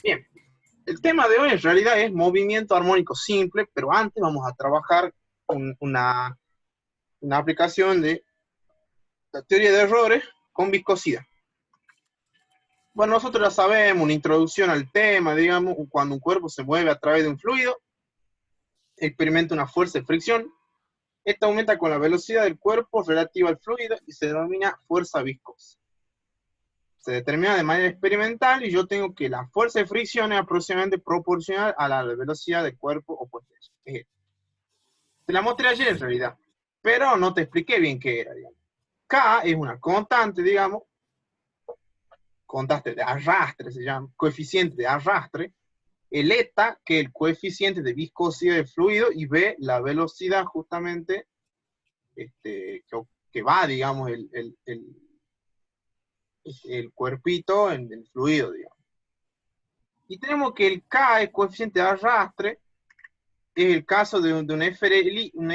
Bien, el tema de hoy en realidad es movimiento armónico simple, pero antes vamos a trabajar una aplicación de la teoría de errores con viscosidad. Bueno, nosotros ya sabemos, una introducción al tema, digamos, cuando un cuerpo se mueve a través de un fluido, experimenta una fuerza de fricción. Esta aumenta con la velocidad del cuerpo relativa al fluido y se denomina fuerza viscosa. Se determina de manera experimental y yo tengo que la fuerza de fricción es aproximadamente proporcional a la velocidad del cuerpo opuesto. Te la mostré ayer en realidad, pero no te expliqué bien qué era, digamos. K es una constante, digamos, constante de arrastre, se llama, coeficiente de arrastre, el eta, que es el coeficiente de viscosidad del fluido, y B, la velocidad justamente que va, digamos, el cuerpito en el fluido, digamos. Y tenemos que el K, el coeficiente de arrastre, es el caso de una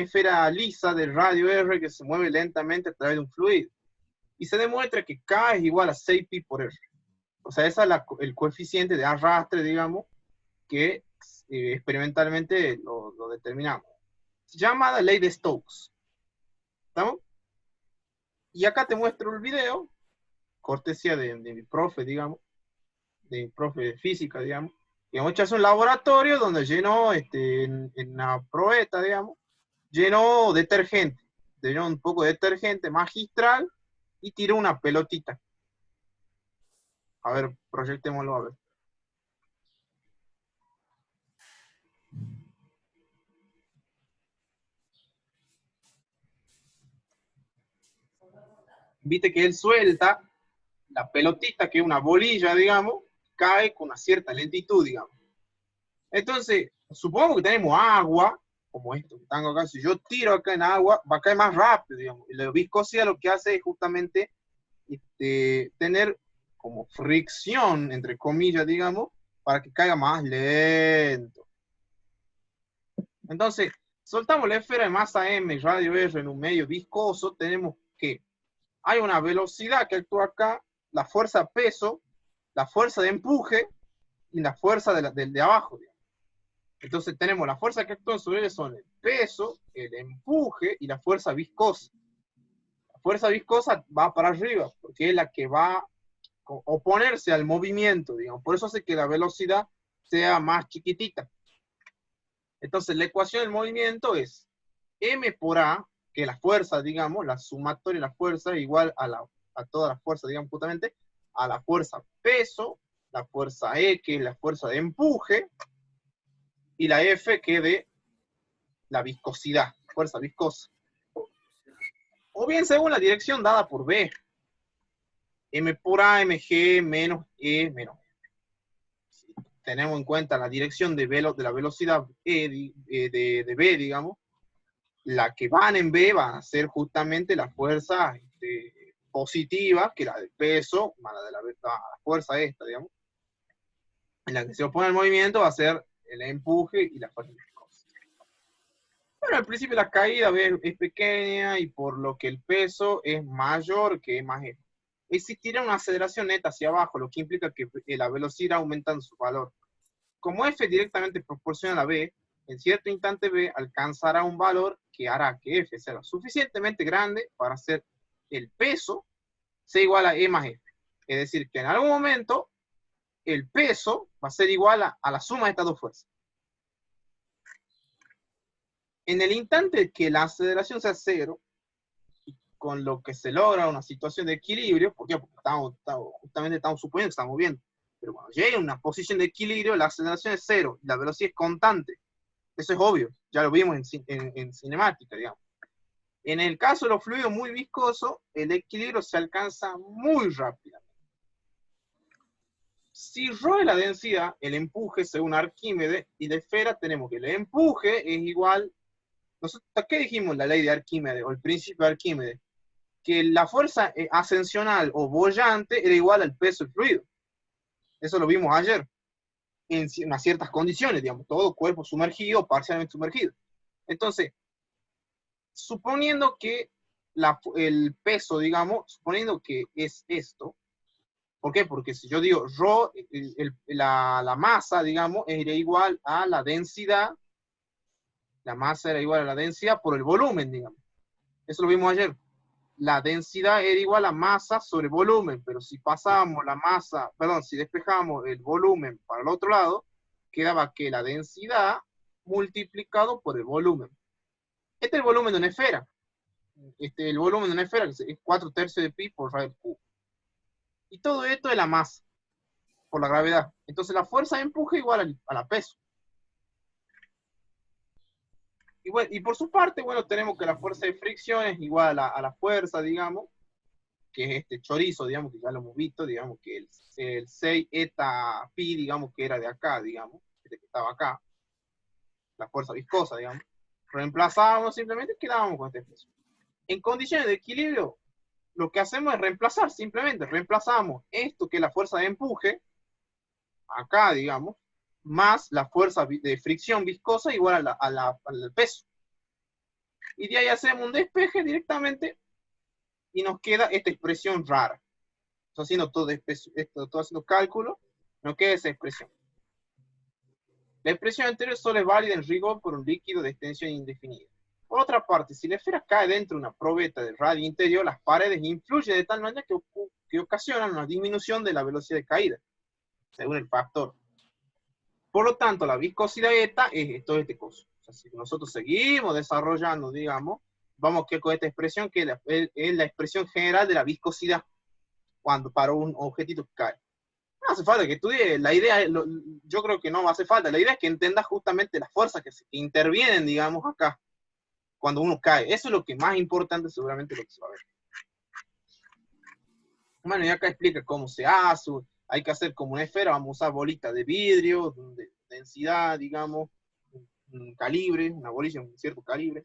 esfera lisa de radio R que se mueve lentamente a través de un fluido. Y se demuestra que K es igual a 6pi por R. O sea, ese es el coeficiente de arrastre, digamos, que experimentalmente lo determinamos. Se llama la ley de Stokes. ¿Estamos? Y acá te muestro el video, cortesía de mi profe, digamos, de mi profe de física, digamos. Y hemos hecho un laboratorio donde llenó, en una probeta, digamos, llenó detergente. Llenó un poco de detergente magistral y tiró una pelotita. A ver, proyectémoslo a ver. Viste que él suelta la pelotita, que es una bolilla, digamos, cae con una cierta lentitud, digamos. Entonces, supongo que tenemos agua, como esto que tengo acá. Si yo tiro acá en agua, va a caer más rápido, digamos. Y la viscosidad lo que hace es justamente tener como fricción, entre comillas, digamos, para que caiga más lento. Entonces, soltamos la esfera de masa M, radio R en un medio viscoso, tenemos que hay una velocidad que actúa acá, la fuerza peso, la fuerza de empuje y la fuerza de abajo. Digamos. Entonces tenemos la fuerza que actúa sobre él son el peso, el empuje y la fuerza viscosa. La fuerza viscosa va para arriba porque es la que va a oponerse al movimiento, digamos. Por eso hace que la velocidad sea más chiquitita. Entonces la ecuación del movimiento es m por a, que la fuerza, digamos, la sumatoria de la fuerza es igual a toda la fuerza, digamos, justamente, a la fuerza peso, la fuerza E, que es la fuerza de empuje, y la F, que es de la viscosidad, fuerza viscosa. O bien según la dirección dada por B, M por A, mg, menos E, menos F. Si tenemos en cuenta la dirección de la velocidad de B, digamos, la que van en B van a ser justamente la fuerza positiva, que la del peso, más la fuerza esta, digamos. En la que se opone al movimiento va a ser el empuje y la fuerza viscosa. Bueno, al principio la caída es pequeña y por lo que el peso es mayor que más F. Existirá una aceleración neta hacia abajo, lo que implica que la velocidad aumenta en su valor. Como F directamente proporciona a B, en cierto instante B alcanzará un valor que hará que F sea lo suficientemente grande para hacer el peso sea igual a E más F. Es decir, que en algún momento el peso va a ser igual a la suma de estas dos fuerzas. En el instante que la aceleración sea cero, con lo que se logra una situación de equilibrio, ¿por qué? Porque justamente estamos suponiendo que estamos viendo. Pero cuando llega a una posición de equilibrio, la aceleración es cero y la velocidad es constante. Eso es obvio, ya lo vimos en cinemática, digamos. En el caso de los fluidos muy viscosos, el equilibrio se alcanza muy rápido. Si ρ es la densidad, el empuje según Arquímedes, y de esfera tenemos que el empuje es igual, nosotros, ¿qué dijimos la ley de Arquímedes o el principio de Arquímedes? Que la fuerza ascensional o boyante era igual al peso del fluido. Eso lo vimos ayer, en unas ciertas condiciones, digamos, todo cuerpo sumergido, parcialmente sumergido. Entonces, suponiendo que el peso, digamos, suponiendo que es esto, ¿Por qué? Porque si yo digo rho, la masa, digamos, era igual a la densidad, la masa era igual a la densidad por el volumen, digamos. Eso lo vimos ayer. La densidad era igual a masa sobre volumen, pero si pasamos la masa, perdón, si despejamos el volumen para el otro lado, quedaba que la densidad multiplicado por el volumen. Este es el volumen de una esfera. El volumen de una esfera es 4/3 de pi por radio cubo. Y todo esto es la masa por la gravedad. Entonces la fuerza de empuje igual a la peso. Y, bueno, y por su parte, bueno, tenemos que la fuerza de fricción es igual a la fuerza, digamos, que es este chorizo, digamos, que ya lo hemos visto, digamos, que el 6 eta pi, digamos, que era de acá, digamos, que estaba acá, la fuerza viscosa, digamos. Reemplazábamos simplemente, quedábamos con esta expresión. En condiciones de equilibrio, lo que hacemos es reemplazar, simplemente reemplazamos esto que es la fuerza de empuje, acá, digamos, más la fuerza de fricción viscosa igual al peso. Y de ahí hacemos un despeje directamente y nos queda esta expresión rara. Haciendo todo haciendo cálculo, nos queda esa expresión. La expresión anterior solo es válida en rigor por un líquido de extensión indefinida. Por otra parte, si la esfera cae dentro de una probeta del radio interior, las paredes influyen de tal manera que ocasionan una disminución de la velocidad de caída, según el factor. Por lo tanto, la viscosidad eta es todo este coso. O sea, si nosotros seguimos desarrollando, digamos, vamos a quedar con esta expresión que es la expresión general de la viscosidad cuando para un objetito que cae. No hace falta que estudie, la idea, yo creo que no hace falta, la idea es que entiendas justamente las fuerzas que intervienen, digamos, acá, cuando uno cae. Eso es lo que más importante seguramente lo que se va a ver. Bueno, y acá explica cómo se hace, hay que hacer como una esfera, vamos a usar bolitas de vidrio, de densidad, digamos, un calibre, una bolilla de un cierto calibre,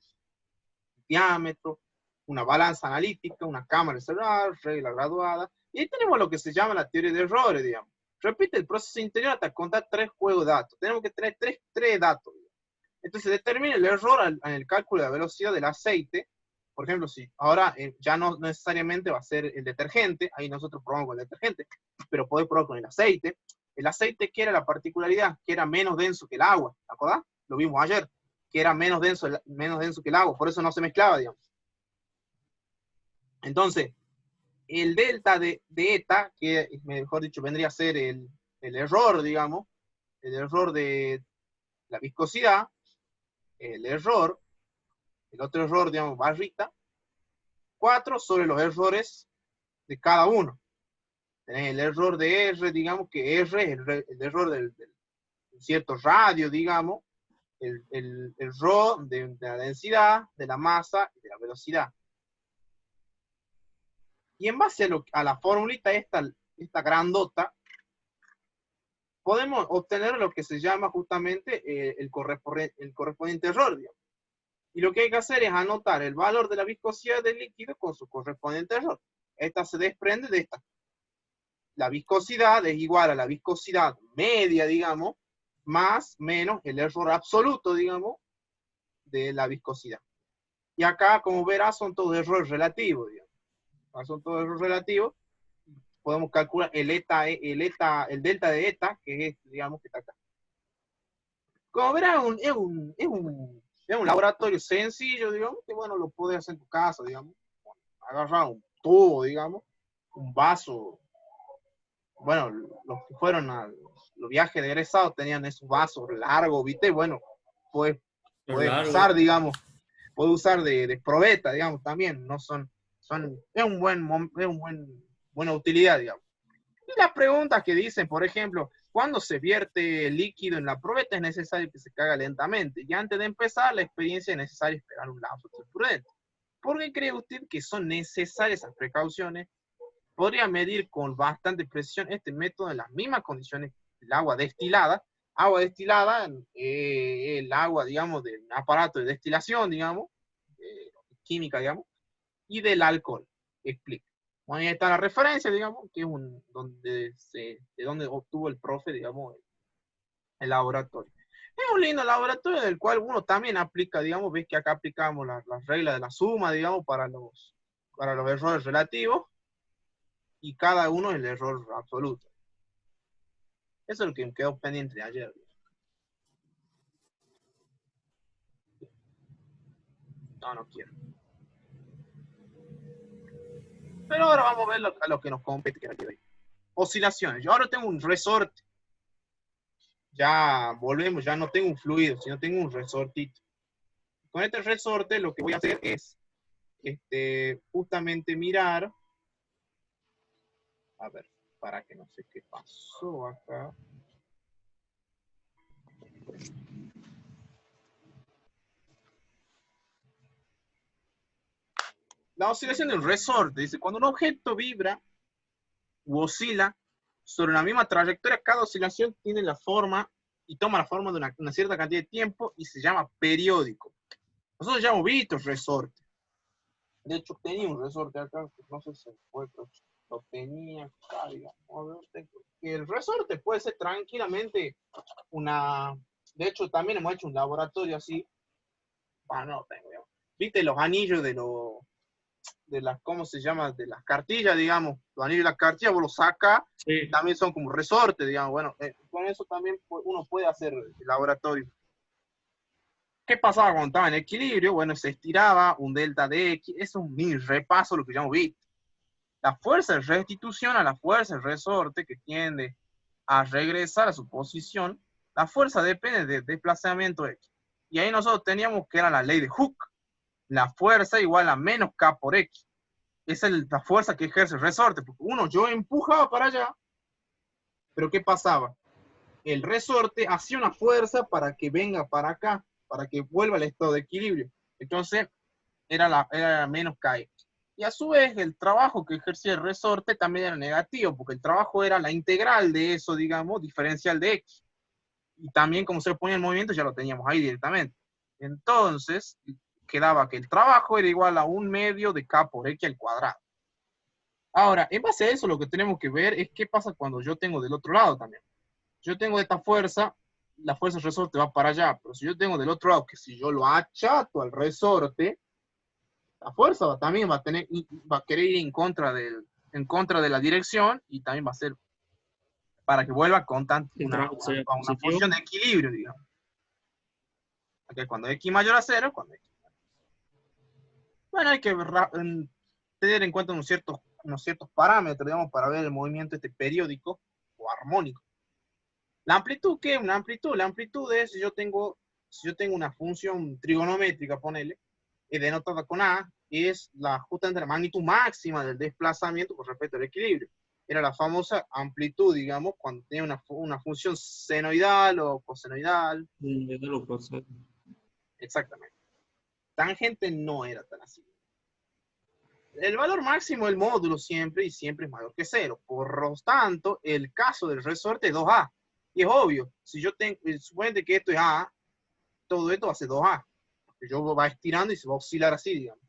diámetro, una balanza analítica, una cámara de celular, regla graduada, y ahí tenemos lo que se llama la teoría de errores, digamos. Repite el proceso interior hasta contar 3 juegos de datos. Tenemos que tener 3 datos. Entonces determina el error en el cálculo de la velocidad del aceite. Por ejemplo, si ahora ya no necesariamente va a ser el detergente, ahí nosotros probamos con el detergente, pero podemos probar con el aceite. El aceite, ¿qué era la particularidad? Que era menos denso que el agua, ¿te acordás? Lo vimos ayer, que era menos denso que el agua, por eso no se mezclaba, digamos. Entonces, el delta de eta, que mejor dicho vendría a ser el error, digamos, el error de la viscosidad, el otro error, digamos, barrita, 4 sobre los errores de cada uno. Tenés el error de R, digamos, que R es el error del cierto radio, digamos, el rho de la densidad, de la masa y de la velocidad. Y en base a la formulita esta grandota, podemos obtener lo que se llama justamente el correspondiente error, digamos. Y lo que hay que hacer es anotar el valor de la viscosidad del líquido con su correspondiente error. Esta se desprende de esta. La viscosidad es igual a la viscosidad media, digamos, más menos el error absoluto, digamos, de la viscosidad. Y acá, como verás, son todos errores relativos, digamos. Son todos errores relativos. Podemos calcular el delta de eta, que es, digamos, que está acá. Como verás, es un laboratorio sencillo, digamos, que bueno, lo puedes hacer en tu casa, digamos. Agarrar un tubo, digamos, un vaso. Bueno, los que fueron a los viajes de egresados tenían esos vasos largos, ¿viste? Bueno, puedes usar, digamos, puedes usar de probeta, digamos, también. No es buena utilidad, digamos. Y las preguntas que dicen, por ejemplo, cuando se vierte el líquido en la probeta es necesario que se haga lentamente. Y antes de empezar la experiencia es necesario esperar un lapso prudente. ¿Por qué cree usted que son necesarias esas precauciones? Podría medir con bastante precisión este método en las mismas condiciones del agua destilada. Agua destilada, el agua, digamos, del aparato de destilación, digamos, química, digamos, y del alcohol. Explica. Bueno, ahí está la referencia, digamos, que es de donde obtuvo el profe, digamos, el laboratorio. Es un lindo laboratorio del cual uno también aplica, digamos, ves que acá aplicamos las reglas de la suma, digamos, para los errores relativos. y cada uno es el error absoluto. Eso es lo que me quedó pendiente de ayer. No, no quiero. Pero ahora vamos a ver a lo que nos compete, que aquí. Oscilaciones. Yo ahora tengo un resorte. Ya volvemos, ya no tengo un fluido, sino tengo un resortito. Con este resorte lo que voy a hacer es justamente mirar. A ver, para que no sé qué pasó acá. La oscilación del resorte dice, cuando un objeto vibra u oscila sobre la misma trayectoria, cada oscilación tiene la forma y toma la forma de una cierta cantidad de tiempo y se llama periódico. Nosotros ya hemos visto resorte. De hecho, tenía un resorte acá, no sé si fue, pero lo tenía acá, digamos. El resorte puede ser tranquilamente una... De hecho, también hemos hecho un laboratorio así. Bueno, no lo tengo, digamos. ¿Viste los anillos de las, ¿cómo se llama? De las cartillas, digamos. Los anillos de las cartillas, vos los sacas, Sí. también son como resortes, digamos. Bueno, con eso también uno puede hacer el laboratorio. ¿Qué pasaba cuando estaba en equilibrio? Bueno, se estiraba un delta de X. Es un mini repaso lo que ya hemos visto. La fuerza de restitución a la fuerza de resorte que tiende a regresar a su posición, la fuerza depende del desplazamiento X. Y ahí nosotros teníamos que era la ley de Hooke. La fuerza igual a menos K por X. Esa es la fuerza que ejerce el resorte. Porque yo empujaba para allá, pero ¿qué pasaba? El resorte hacía una fuerza para que venga para acá, para que vuelva al estado de equilibrio. Entonces, era menos KX. Y a su vez, el trabajo que ejercía el resorte también era negativo, porque el trabajo era la integral de eso, digamos, diferencial de X. Y también, como se ponía en movimiento, ya lo teníamos ahí directamente. Entonces, quedaba que el trabajo era igual a 1/2 de K por X al cuadrado. Ahora, en base a eso, lo que tenemos que ver es qué pasa cuando yo tengo del otro lado también. Yo tengo esta fuerza, la fuerza del resorte va para allá, pero si yo tengo del otro lado, que si yo lo achato al resorte, la fuerza también va a querer ir en contra de la dirección y también va a ser para que vuelva con El trabajo sea una positivo. función de equilibrio, digamos. Okay, cuando X mayor a 0, cuando X. Bueno, hay que tener en cuenta unos ciertos parámetros, digamos, para ver el movimiento periódico o armónico. ¿La amplitud qué? Una amplitud. La amplitud es si yo tengo una función trigonométrica, ponele, denotada con A, es justamente la magnitud máxima del desplazamiento con respecto al equilibrio. Era la famosa amplitud, digamos, cuando tenía una función senoidal o cosenoidal. Exactamente. Tangente no era tan así. El valor máximo del módulo siempre y siempre es mayor que 0. Por lo tanto, el caso del resorte es 2A. Y es obvio, si yo tengo, suponete que esto es A, todo esto va a ser 2A. Yo va estirando y se va a oscilar así, digamos.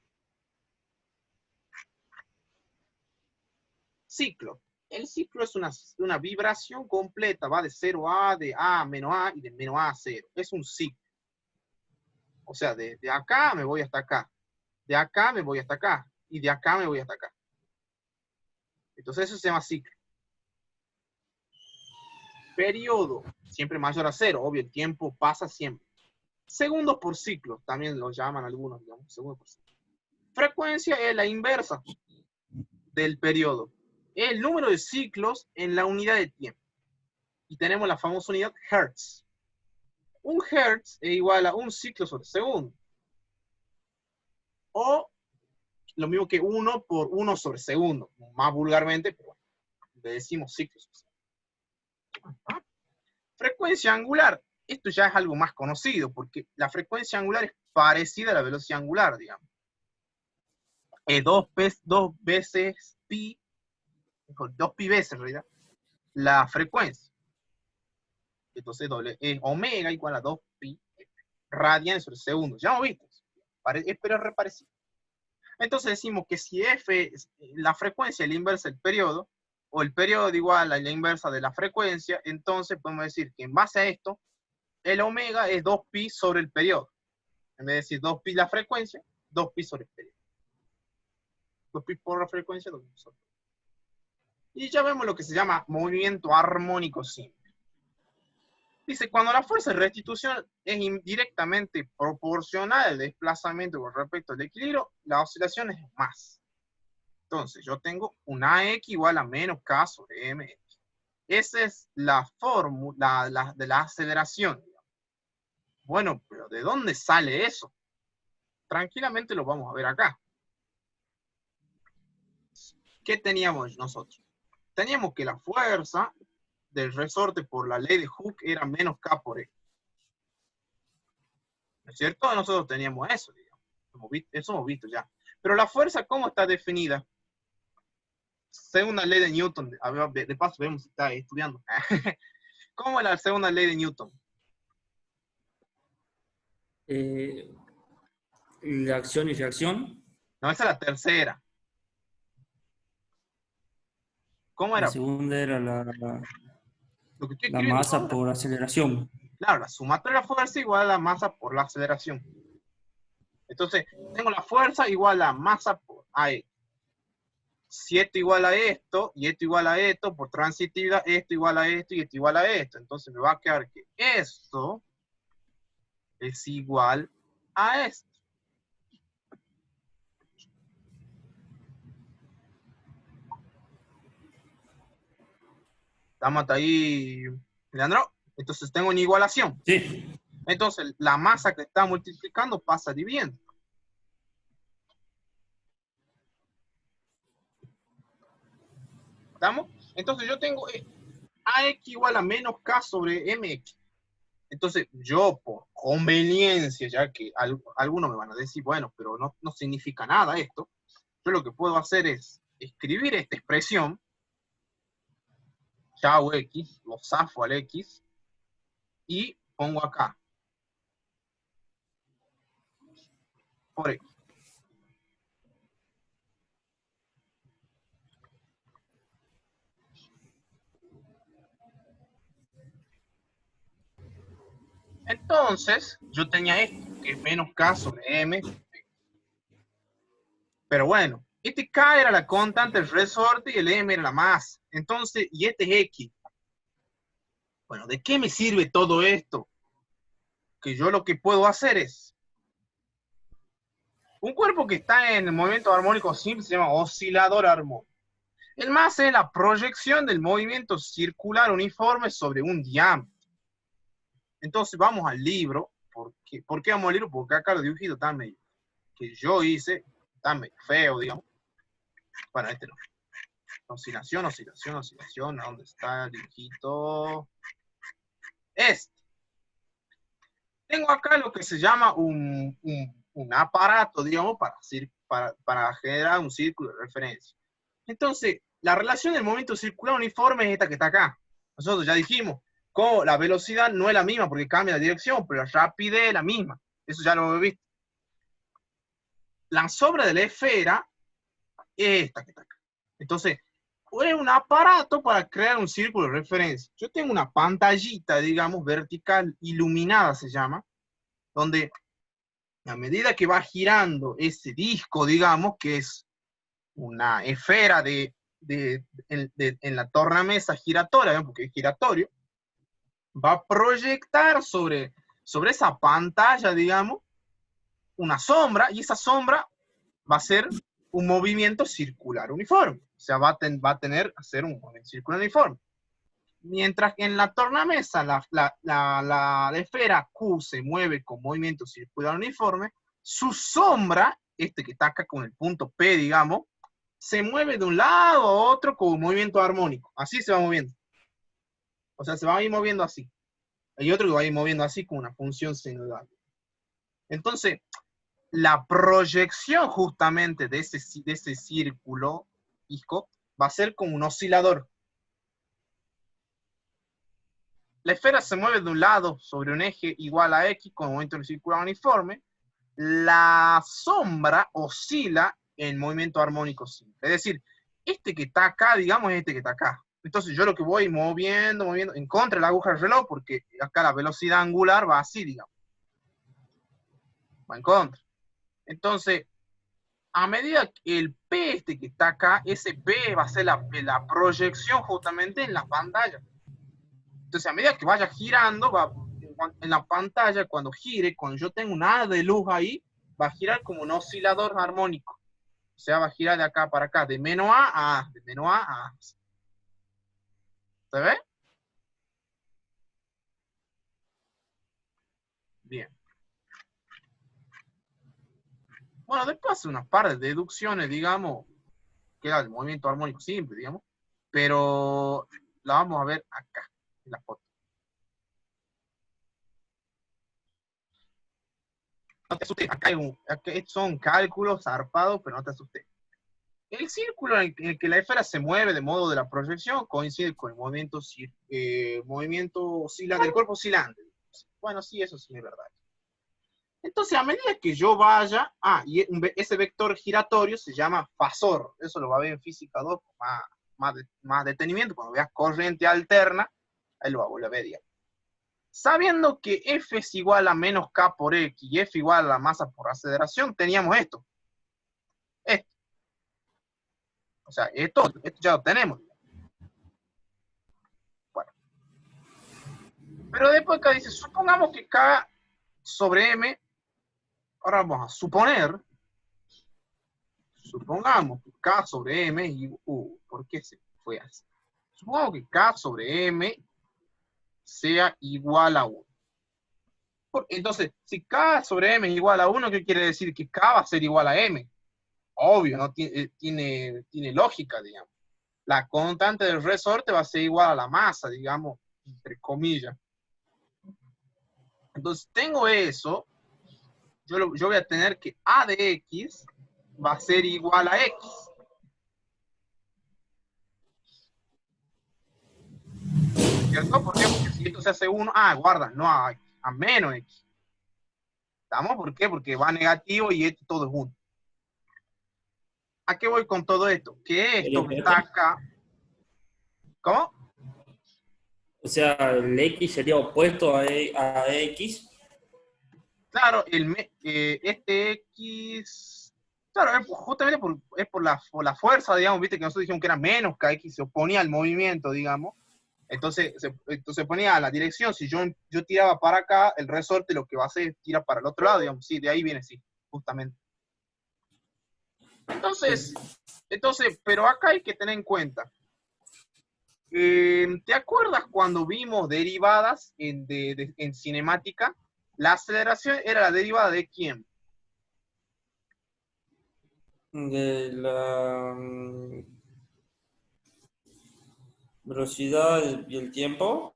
Ciclo. El ciclo es una vibración completa, va de 0A, de A a menos A y de menos A a 0. Es un ciclo. O sea, de acá me voy hasta acá. De acá me voy hasta acá. Y de acá me voy hasta acá. Entonces eso se llama ciclo. Periodo, siempre mayor a 0. Obvio, el tiempo pasa siempre. Segundos por ciclo, también lo llaman algunos, digamos, segundos por ciclo. Frecuencia es la inversa del periodo. El número de ciclos en la unidad de tiempo. Y tenemos la famosa unidad Hertz. Un Hertz es igual a un ciclo sobre segundo. O lo mismo que 1 por 1 sobre segundo. Más vulgarmente, pero bueno, le decimos ciclos. Frecuencia angular. Esto ya es algo más conocido, porque la frecuencia angular es parecida a la velocidad angular, digamos. Dos veces pi, dos pi veces en realidad, la frecuencia. Entonces omega igual a 2 pi radianes sobre segundo. Ya hemos visto. Pero es reparecido. Entonces decimos que si f es la frecuencia es la inversa del periodo, o el periodo igual a la inversa de la frecuencia, entonces podemos decir que en base a esto, el omega es 2 pi sobre el periodo. En vez de decir 2 pi la frecuencia, 2 pi sobre el periodo. 2 pi por la frecuencia, 2 pi sobre el periodo. Y ya vemos lo que se llama movimiento armónico simple. Dice, cuando la fuerza de restitución es indirectamente proporcional al desplazamiento con respecto al equilibrio, la oscilación es más. Entonces, yo tengo un AX igual a menos K sobre MX. Esa es la fórmula de la aceleración. Bueno, pero ¿de dónde sale eso? Tranquilamente lo vamos a ver acá. ¿Qué teníamos nosotros? Teníamos que la fuerza del resorte por la ley de Hooke era menos K por E. ¿No es cierto? Nosotros teníamos eso, digamos. Eso hemos visto ya. Pero la fuerza, ¿cómo está definida? Segunda ley de Newton. A ver, de paso, vemos si está estudiando. ¿Cómo es la segunda ley de Newton? La acción y reacción. No, esa es la tercera. ¿Cómo La era? segunda era Lo que estoy la escribiendo masa ahora. por aceleración. Claro, la sumatoria de la fuerza igual a la masa por la aceleración. Entonces, tengo la fuerza igual a masa por AE. Si esto igual a esto, y esto igual a esto, por transitividad, esto igual a esto, y esto igual a esto. Entonces me va a quedar que esto es igual a esto. ¿Estamos hasta ahí, Leandro? Entonces tengo una igualación. Sí. Entonces la masa que está multiplicando pasa dividiendo. ¿Estamos? Entonces yo tengo AX igual a menos K sobre MX. Entonces yo, por conveniencia, ya que algunos me van a decir, bueno, pero no significa nada esto, yo lo que puedo hacer es escribir esta expresión, ya hago X, lo zafo al X, y pongo acá, por X. Entonces, yo tenía esto, que es menos K sobre M. Pero bueno, este K era la constante del resorte y el M era la masa. Entonces, y este es X. Bueno, ¿de qué me sirve todo esto? Que yo lo que puedo hacer es, un cuerpo que está en el movimiento armónico simple se llama oscilador armónico. El masa es la proyección del movimiento circular uniforme sobre un diámetro. Entonces vamos al libro. ¿Por qué vamos al libro? Porque acá los dibujitos están medio, que yo hice, están medio feo, digamos. Bueno, este no. Oscilación, oscilación, oscilación. ¿Dónde está el dibujito? Este. Tengo acá lo que se llama un aparato, digamos, para generar un círculo de referencia. Entonces, la relación del movimiento circular uniforme es esta que está acá. Nosotros ya dijimos, como la velocidad no es la misma porque cambia la dirección, pero la rapidez es la misma. Eso ya lo hemos visto. La sombra de la esfera es esta que está acá. Entonces, es un aparato para crear un círculo de referencia. Yo tengo una pantallita, digamos, vertical, iluminada se llama, donde a medida que va girando ese disco, digamos, que es una esfera en la tornamesa giratoria, ¿no? Porque es giratorio, va a proyectar sobre esa pantalla, digamos, una sombra, y esa sombra va a ser un movimiento circular uniforme. O sea, va a hacer un movimiento circular uniforme. Mientras que en la tornamesa la esfera Q se mueve con movimiento circular uniforme, su sombra, este que está acá con el punto P, digamos, se mueve de un lado a otro con un movimiento armónico. Así se va moviendo. O sea, se va a ir moviendo así. Hay otro que va a ir moviendo así con una función sinusoidal. Entonces, la proyección justamente de ese círculo disco va a ser como un oscilador. La esfera se mueve de un lado sobre un eje igual a X con movimiento circular uniforme. La sombra oscila en movimiento armónico simple. Es decir, este que está acá, digamos, es este que está acá. Entonces yo lo que voy moviendo, en contra de la aguja del reloj, porque acá la velocidad angular va así, digamos. Va en contra. Entonces, a medida que el P este que está acá, ese P va a ser la proyección justamente en la pantalla. Entonces, a medida que vaya girando, en la pantalla, cuando gire, cuando yo tengo un haz de luz ahí, va a girar como un oscilador armónico. O sea, va a girar de acá para acá, de menos A a, de menos A a. ¿Se ve? Bien. Bueno, después hace unas par de deducciones, digamos, que era el movimiento armónico simple, digamos, pero la vamos a ver acá, en la foto. No te asustes, acá son cálculos zarpados, pero no te asustes. El círculo en el que la esfera se mueve de modo de la proyección coincide con el movimiento oscilante, del cuerpo oscilante. Bueno, sí, eso sí es verdad. Entonces, a medida que yo vaya, y ese vector giratorio se llama fasor. Eso lo va a ver en física 2 con más detenimiento. Cuando veas corriente alterna, ahí lo va a volver a ver, digamos. Sabiendo que F es igual a menos K por X y F igual a la masa por aceleración, teníamos esto. O sea, esto ya lo tenemos. Bueno. Pero después acá dice, supongamos que K sobre M, ahora vamos a supongamos que K sobre M, ¿por qué se fue así? Supongamos que K sobre M sea igual a 1. Entonces, si K sobre M es igual a 1, ¿qué quiere decir? Que K va a ser igual a M. Obvio, ¿no? Tiene lógica, digamos. La constante del resorte va a ser igual a la masa, digamos, entre comillas. Entonces, tengo eso. Yo voy a tener que A de X va a ser igual a X. ¿Cierto? ¿Por qué? Porque si esto se hace 1, guarda, no a menos X. ¿Estamos? ¿Por qué? Porque va negativo y esto todo es 1. ¿A qué voy con todo esto? Que esto que está acá. ¿Cómo? O sea, el X sería opuesto a X. Claro, este X, claro, es justamente por la fuerza, digamos, viste que nosotros dijimos que era menos que X, se oponía al movimiento, digamos. Entonces se ponía a la dirección. Si yo tiraba para acá, el resorte lo que va a hacer es tirar para el otro lado, digamos. Sí, de ahí viene, sí, justamente. Entonces, pero acá hay que tener en cuenta. ¿Te acuerdas cuando vimos derivadas en cinemática? La aceleración era la derivada de ¿quién? De la velocidad y el tiempo.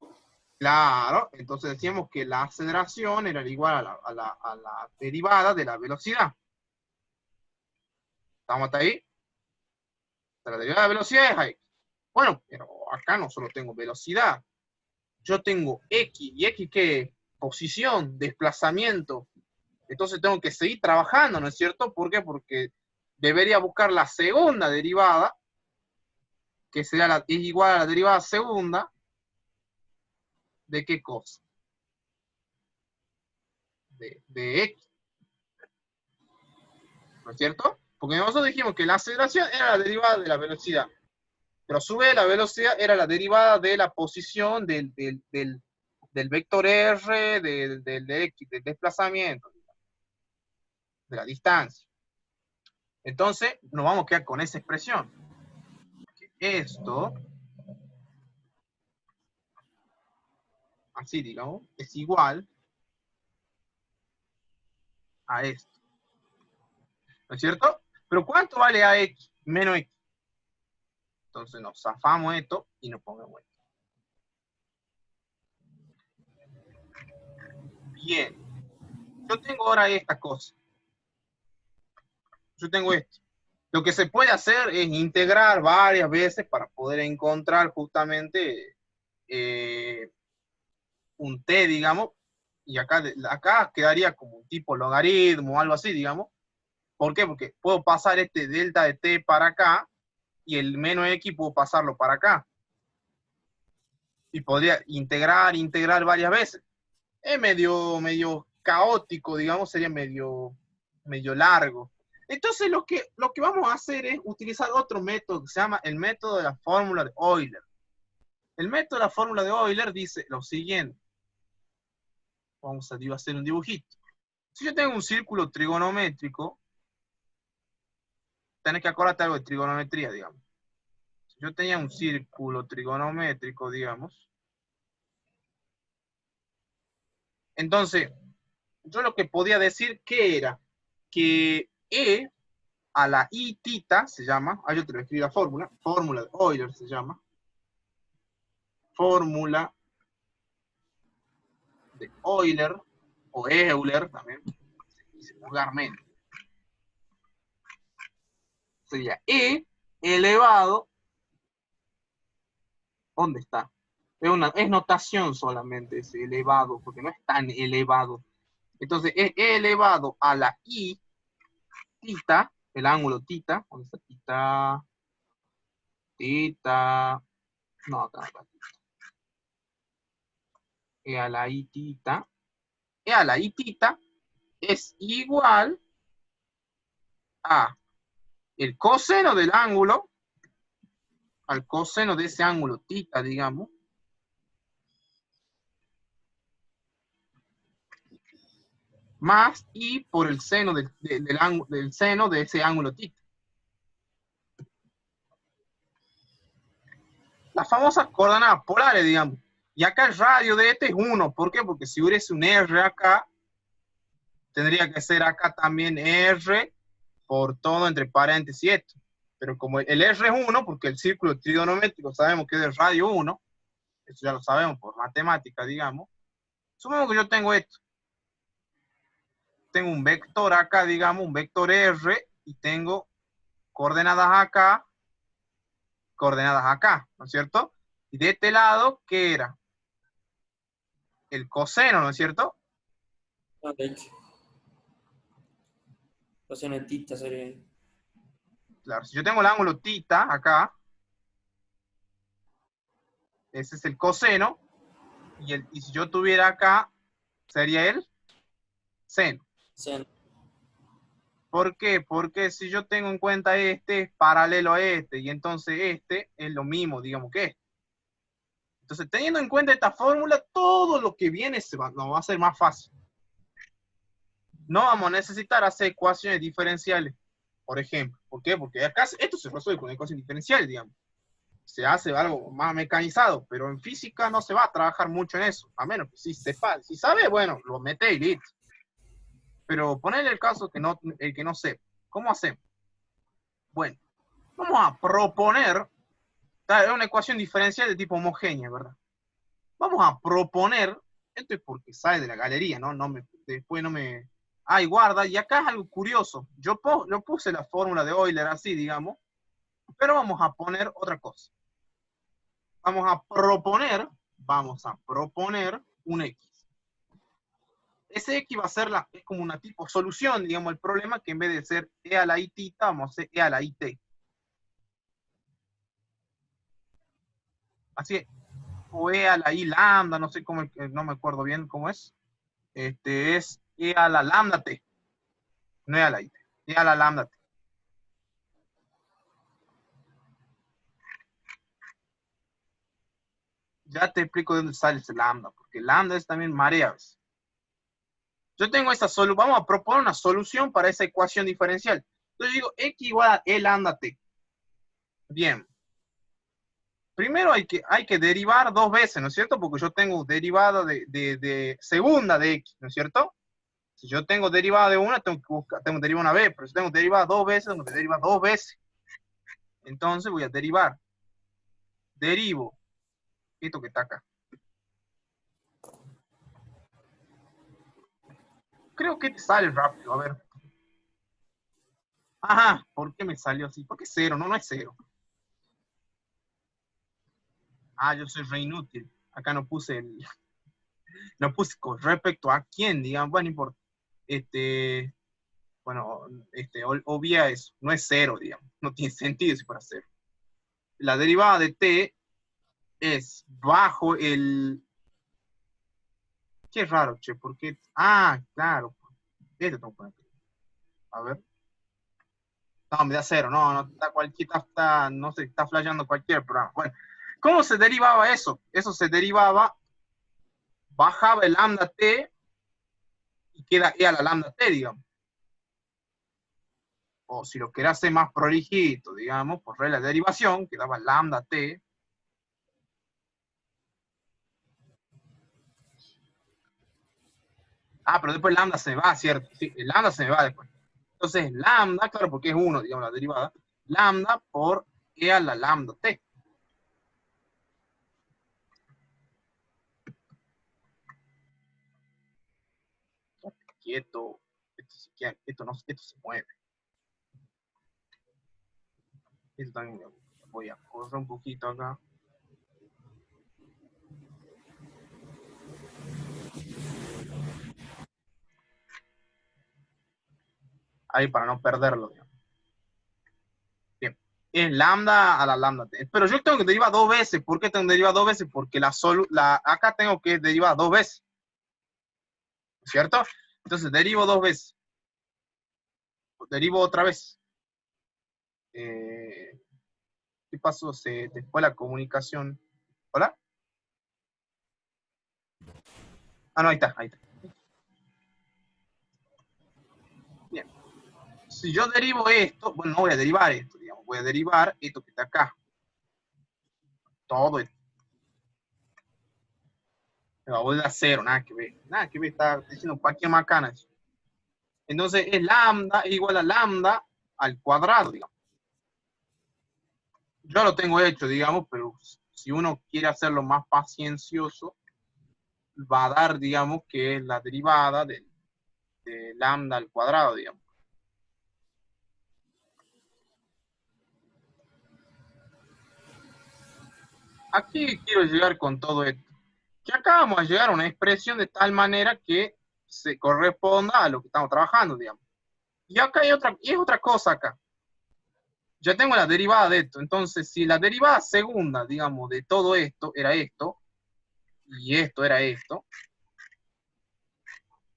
Claro, entonces decíamos que la aceleración era igual a la derivada de la velocidad. ¿Estamos hasta ahí? La derivada de velocidad es X. Bueno, pero acá no solo tengo velocidad. Yo tengo X. ¿Y X qué? Posición, desplazamiento. Entonces tengo que seguir trabajando, ¿no es cierto? ¿Por qué? Porque debería buscar la segunda derivada, que es igual a la derivada segunda. ¿De qué cosa? De X. ¿No es cierto? Porque nosotros dijimos que la aceleración era la derivada de la velocidad, pero a su vez la velocidad era la derivada de la posición del vector R, del X, del desplazamiento, de la distancia. Entonces, nos vamos a quedar con esa expresión. Esto, así digamos, es igual a esto. ¿No es cierto? Pero ¿cuánto vale a X menos X? Entonces nos zafamos esto y nos ponemos esto. Bien. Yo tengo ahora esta cosa. Yo tengo esto. Lo que se puede hacer es integrar varias veces para poder encontrar justamente un t, digamos, y acá quedaría como un tipo logaritmo o algo así, digamos. ¿Por qué? Porque puedo pasar este delta de t para acá y el menos x puedo pasarlo para acá. Y podría integrar varias veces. Es medio caótico, digamos, sería medio largo. Entonces lo que vamos a hacer es utilizar otro método que se llama el método de la fórmula de Euler. El método de la fórmula de Euler dice lo siguiente. Vamos a hacer un dibujito. Si yo tengo un círculo trigonométrico, tenés que acordarte algo de trigonometría, digamos. Si yo tenía un círculo trigonométrico, digamos, entonces, yo lo que podía decir que era que E a la I tita se llama, yo te lo escribí la fórmula de Euler se llama, fórmula de Euler, o Euler también, se dice vulgarmente, sería E elevado, ¿dónde está? Es notación solamente ese elevado, porque no es tan elevado. Entonces, es E elevado a la I tita, el ángulo tita, ¿dónde está tita? Tita, no, acá, E a la I tita, E a la I tita es igual a el coseno del ángulo, al coseno de ese ángulo tita, digamos, más I por el seno del seno de ese ángulo tita. Las famosas coordenadas polares, digamos. Y acá el radio de este es 1. ¿Por qué? Porque si hubiese un R acá, tendría que ser acá también R por todo entre paréntesis esto. Pero como el R es 1, porque el círculo trigonométrico sabemos que es de radio 1, eso ya lo sabemos por matemática, digamos. Supongamos que yo tengo esto. Tengo un vector acá, digamos, un vector R, y tengo coordenadas acá, ¿no es cierto? Y de este lado, ¿qué era? El coseno, ¿no es cierto? Ah, de hecho. Coseno de tita sería. Claro, si yo tengo el ángulo tita acá, ese es el coseno, y si yo tuviera acá, sería el seno. Seno. ¿Por qué? Porque si yo tengo en cuenta este, es paralelo a este, y entonces este es lo mismo, digamos que este. Entonces, teniendo en cuenta esta fórmula, todo lo que viene nos va a ser más fácil. No vamos a necesitar hacer ecuaciones diferenciales, por ejemplo. ¿Por qué? Porque acá esto se resuelve con ecuaciones diferenciales, digamos. Se hace algo más mecanizado, pero en física no se va a trabajar mucho en eso, a menos que sí sepa. Si sabe, bueno, lo mete y listo. Pero ponerle el caso que el que no sepa. ¿Cómo hacemos? Bueno, vamos a proponer, es una ecuación diferencial de tipo homogénea, ¿verdad? Vamos a proponer, esto es porque sale de la galería, ¿no? Después no me... Ay, guarda, y acá es algo curioso. Yo puse la fórmula de Euler así, digamos, pero vamos a poner otra cosa. Vamos a proponer un X. Ese X va a ser es como una tipo solución, digamos, el problema, que en vez de ser E a la I tita, vamos a hacer E a la I t. Así es, o E a la I lambda, no sé cómo, no me acuerdo bien cómo es. Es E a la lambda t, no E a la I t, E a la lambda t. Ya te explico de dónde sale ese lambda, porque lambda es también marea. Yo tengo esta solución, vamos a proponer una solución para esa ecuación diferencial. Entonces digo X igual a E lambda t. Bien. Primero hay que derivar dos veces, ¿no es cierto? Porque yo tengo derivada de segunda de X, ¿no es cierto? Si yo tengo derivada de una, tengo derivada una vez, pero si tengo derivada dos veces, tengo que derivar dos veces. Entonces voy a derivar. Derivo esto que está acá. Creo que te sale rápido, a ver. Ajá, ¿por qué me salió así? ¿Por qué cero? No, no es cero. Ah, yo soy re inútil. Acá no puse no puse con respecto a quién, digamos, bueno, no importa. Bueno, obvia eso, no es cero, digamos, no tiene sentido si fuera cero. La derivada de t es bajo el... Qué raro, che, porque... Ah, claro, esto tengo que poner. A ver. No, me da cero. No, no, está cualquiera, está, no sé, está flasheando cualquier programa. Bueno, ¿cómo se derivaba eso? Eso se derivaba, bajaba el lambda t y queda e a la lambda t, digamos. O si lo querés hacer más prolijito, digamos, por regla de derivación, quedaba lambda t. Ah, pero después lambda se me va, ¿cierto? Sí, el lambda se me va después. Entonces, lambda, claro, porque es 1, digamos, la derivada, lambda por e a la lambda t. Quieto, esto, no, esto se mueve. Esto también voy a correr un poquito acá. Ahí para no perderlo, digamos. Bien, es lambda a la lambda t. Pero yo tengo que derivar dos veces. ¿Por qué tengo que derivar dos veces? Porque acá tengo que derivar dos veces. ¿Cierto? Entonces derivo dos veces. Derivo otra vez. ¿Qué pasó? Se te fue la comunicación. ¿Hola? Ah, no, ahí está, ahí está. Bien. Si yo derivo esto, bueno, no voy a derivar esto, digamos, voy a derivar esto que está acá. Todo esto. Me va a volver a cero, nada que ver. Nada que ver, está diciendo cualquier macana. Entonces es lambda igual a lambda al cuadrado, digamos. Yo lo tengo hecho, digamos, pero si uno quiere hacerlo más paciencioso, va a dar, digamos, que es la derivada de lambda al cuadrado, digamos. Aquí quiero llegar con todo esto. Que acá vamos a llegar a una expresión de tal manera que se corresponda a lo que estamos trabajando, digamos. Y acá hay otra, y es otra cosa acá. Ya tengo la derivada de esto. Entonces, si la derivada segunda, digamos, de todo esto era esto, y esto era esto,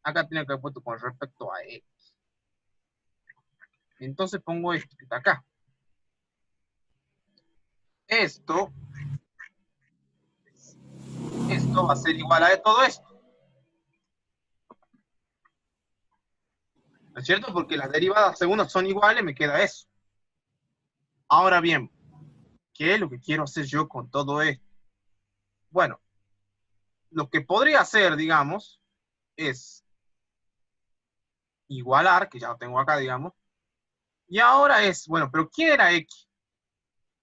acá tiene que haber puesto con respecto a x. Entonces pongo esto que está acá. Esto va a ser igual a todo esto. ¿No es cierto? Porque las derivadas segundas son iguales, me queda eso. Ahora bien, ¿qué es lo que quiero hacer yo con todo esto? Bueno, lo que podría hacer, digamos, es igualar, que ya lo tengo acá, digamos, y ahora es, bueno, pero ¿qué era x?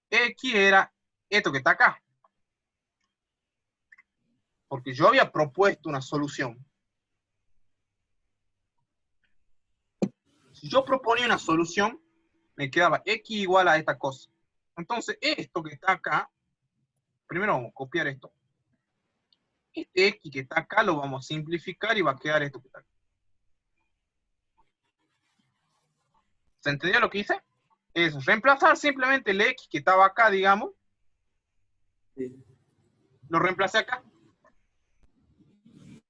X era esto que está acá. Porque yo había propuesto una solución. Si yo proponía una solución, me quedaba x igual a esta cosa. Entonces, esto que está acá, primero vamos a copiar esto. Este x que está acá lo vamos a simplificar y va a quedar esto que está acá. ¿Se entendió lo que hice? Es reemplazar simplemente el x que estaba acá, digamos. Sí. Lo reemplacé acá.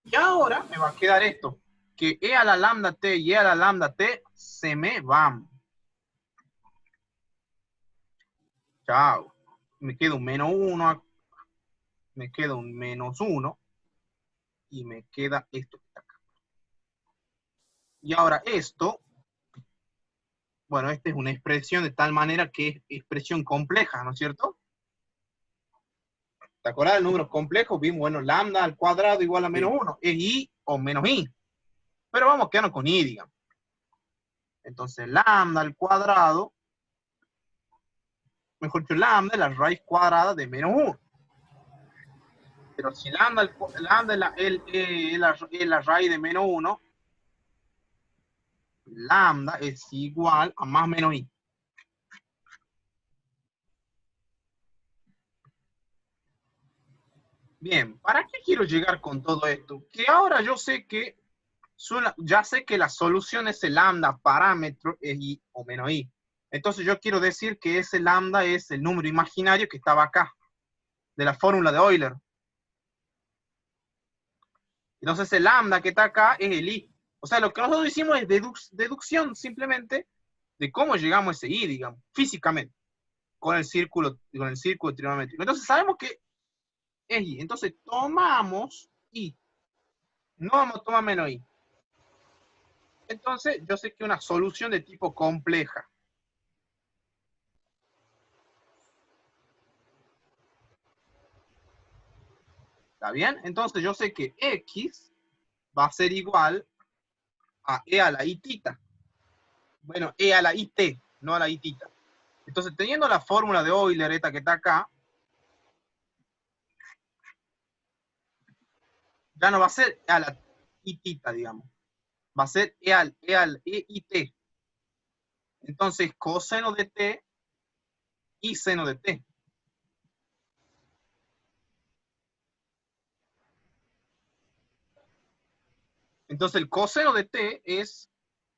Y ahora me va a quedar esto. Que e a la lambda t y e a la lambda t se me van. Chao. Me queda un menos 1. Me queda un menos 1. Y me queda esto que está acá. Y ahora esto, bueno, esta es una expresión de tal manera que es expresión compleja, ¿no es cierto? ¿Te acuerdas del número complejo? Vimos, bueno, lambda al cuadrado igual a menos 1. Es i o menos i. Pero vamos a quedarnos con i, digamos. Entonces, lambda al cuadrado, mejor dicho, lambda es la raíz cuadrada de menos 1. Pero si lambda es la raíz de menos 1, lambda es igual a más menos i. Bien, ¿para qué quiero llegar con todo esto? Que ahora yo sé que ya sé que la solución es el lambda parámetro es i o menos i. Entonces yo quiero decir que ese lambda es el número imaginario que estaba acá, de la fórmula de Euler. Entonces el lambda que está acá es el i. O sea, lo que nosotros hicimos es deducción simplemente de cómo llegamos a ese I, digamos, físicamente, con el círculo trigonométrico. Entonces sabemos que es I. Entonces tomamos I. No vamos a tomar menos I. Entonces yo sé que una solución de tipo compleja. ¿Está bien? Entonces yo sé que X va a ser igual a E a la I tita. Bueno, E a la IT, no a la I tita. Entonces, teniendo la fórmula de Euler, esta que está acá, ya no va a ser E a la I tita, digamos. Va a ser E al E y T. Entonces, coseno de T y seno de T. Entonces, el coseno de T es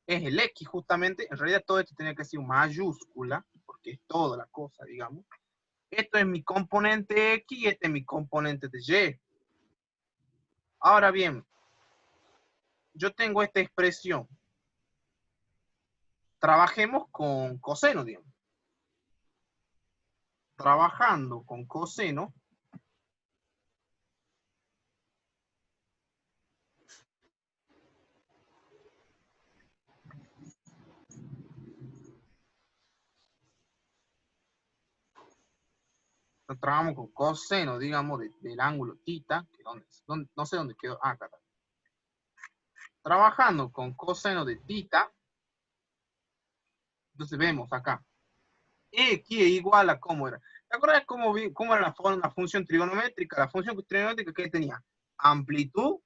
el X, justamente. En realidad, todo esto tenía que ser mayúscula, porque es toda la cosa, digamos. Esto es mi componente X y este es mi componente de Y. Ahora bien, yo tengo esta expresión. Trabajemos con coseno, digamos. Trabajando con coseno, trabajamos con coseno, digamos, del ángulo tita, que no sé dónde quedó, acá está. Trabajando con coseno de tita, entonces vemos acá, X es igual a cómo era. ¿Te acuerdas cómo era la función trigonométrica? La función trigonométrica que tenía amplitud,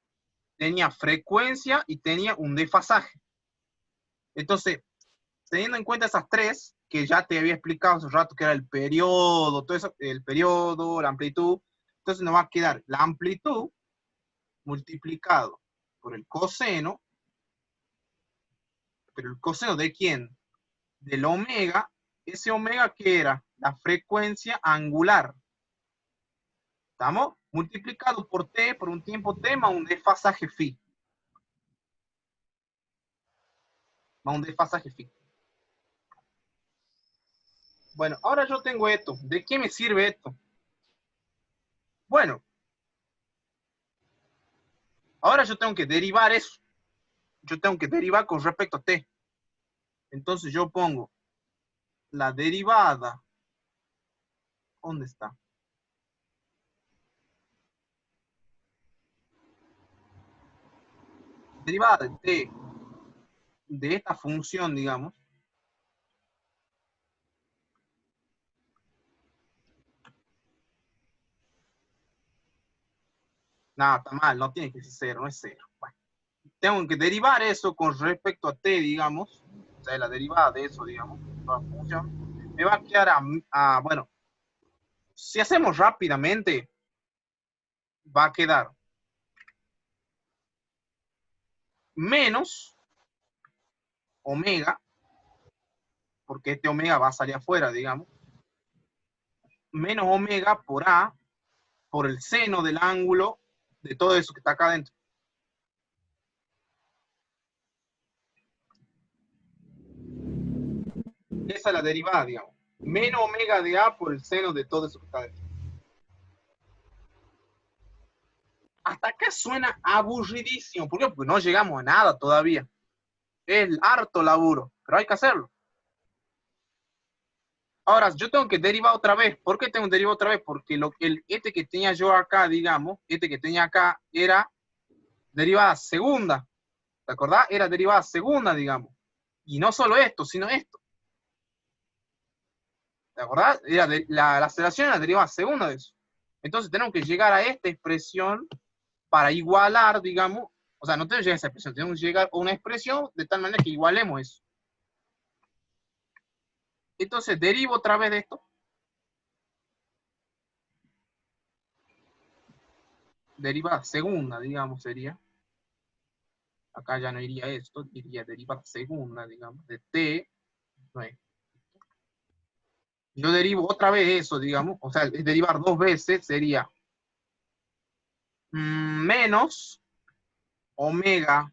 tenía frecuencia y tenía un desfasaje. Entonces, teniendo en cuenta esas tres, que ya te había explicado hace un rato, que era el periodo, todo eso, el periodo, la amplitud, entonces nos va a quedar la amplitud multiplicado por el coseno, pero el coseno ¿de quién? Del omega, ese omega que era la frecuencia angular, ¿estamos? Multiplicado por t, por un tiempo t, más un desfasaje phi. Más un desfasaje phi. Bueno, ahora yo tengo esto. ¿De qué me sirve esto? Bueno, ahora yo tengo que derivar eso. Yo tengo que derivar con respecto a t. Entonces yo pongo la derivada. ¿Dónde está? Derivada de t de esta función, digamos. Nada, está mal, no tiene que ser cero, no es cero. Bueno, tengo que derivar eso con respecto a t, digamos. O sea, la derivada de eso, digamos, toda función. Me va a quedar bueno, si hacemos rápidamente, va a quedar menos omega, porque este omega va a salir afuera, digamos, menos omega por A, por el seno del ángulo de todo eso que está acá adentro. Esa es la derivada, digamos. Menos omega de A por el seno de todo eso que está adentro. Hasta acá suena aburridísimo. ¿Por qué? Porque no llegamos a nada todavía. Es harto laburo, pero hay que hacerlo. Ahora, yo tengo que derivar otra vez. ¿Por qué tengo que derivar otra vez? Porque este que tenía yo acá, digamos, este que tenía acá era derivada segunda. ¿Te acordás? Era derivada segunda, digamos. Y no solo esto, sino esto. ¿Te acordás? La aceleración era derivada segunda de eso. Entonces tenemos que llegar a esta expresión para igualar, digamos. O sea, no tenemos que llegar a esa expresión, tenemos que llegar a una expresión de tal manera que igualemos eso. Entonces derivo otra vez de esto. Derivada segunda, digamos, sería. Acá ya no iría esto, iría derivada segunda, digamos, de t. No es. Yo derivo otra vez eso, digamos, o sea, derivar dos veces sería menos omega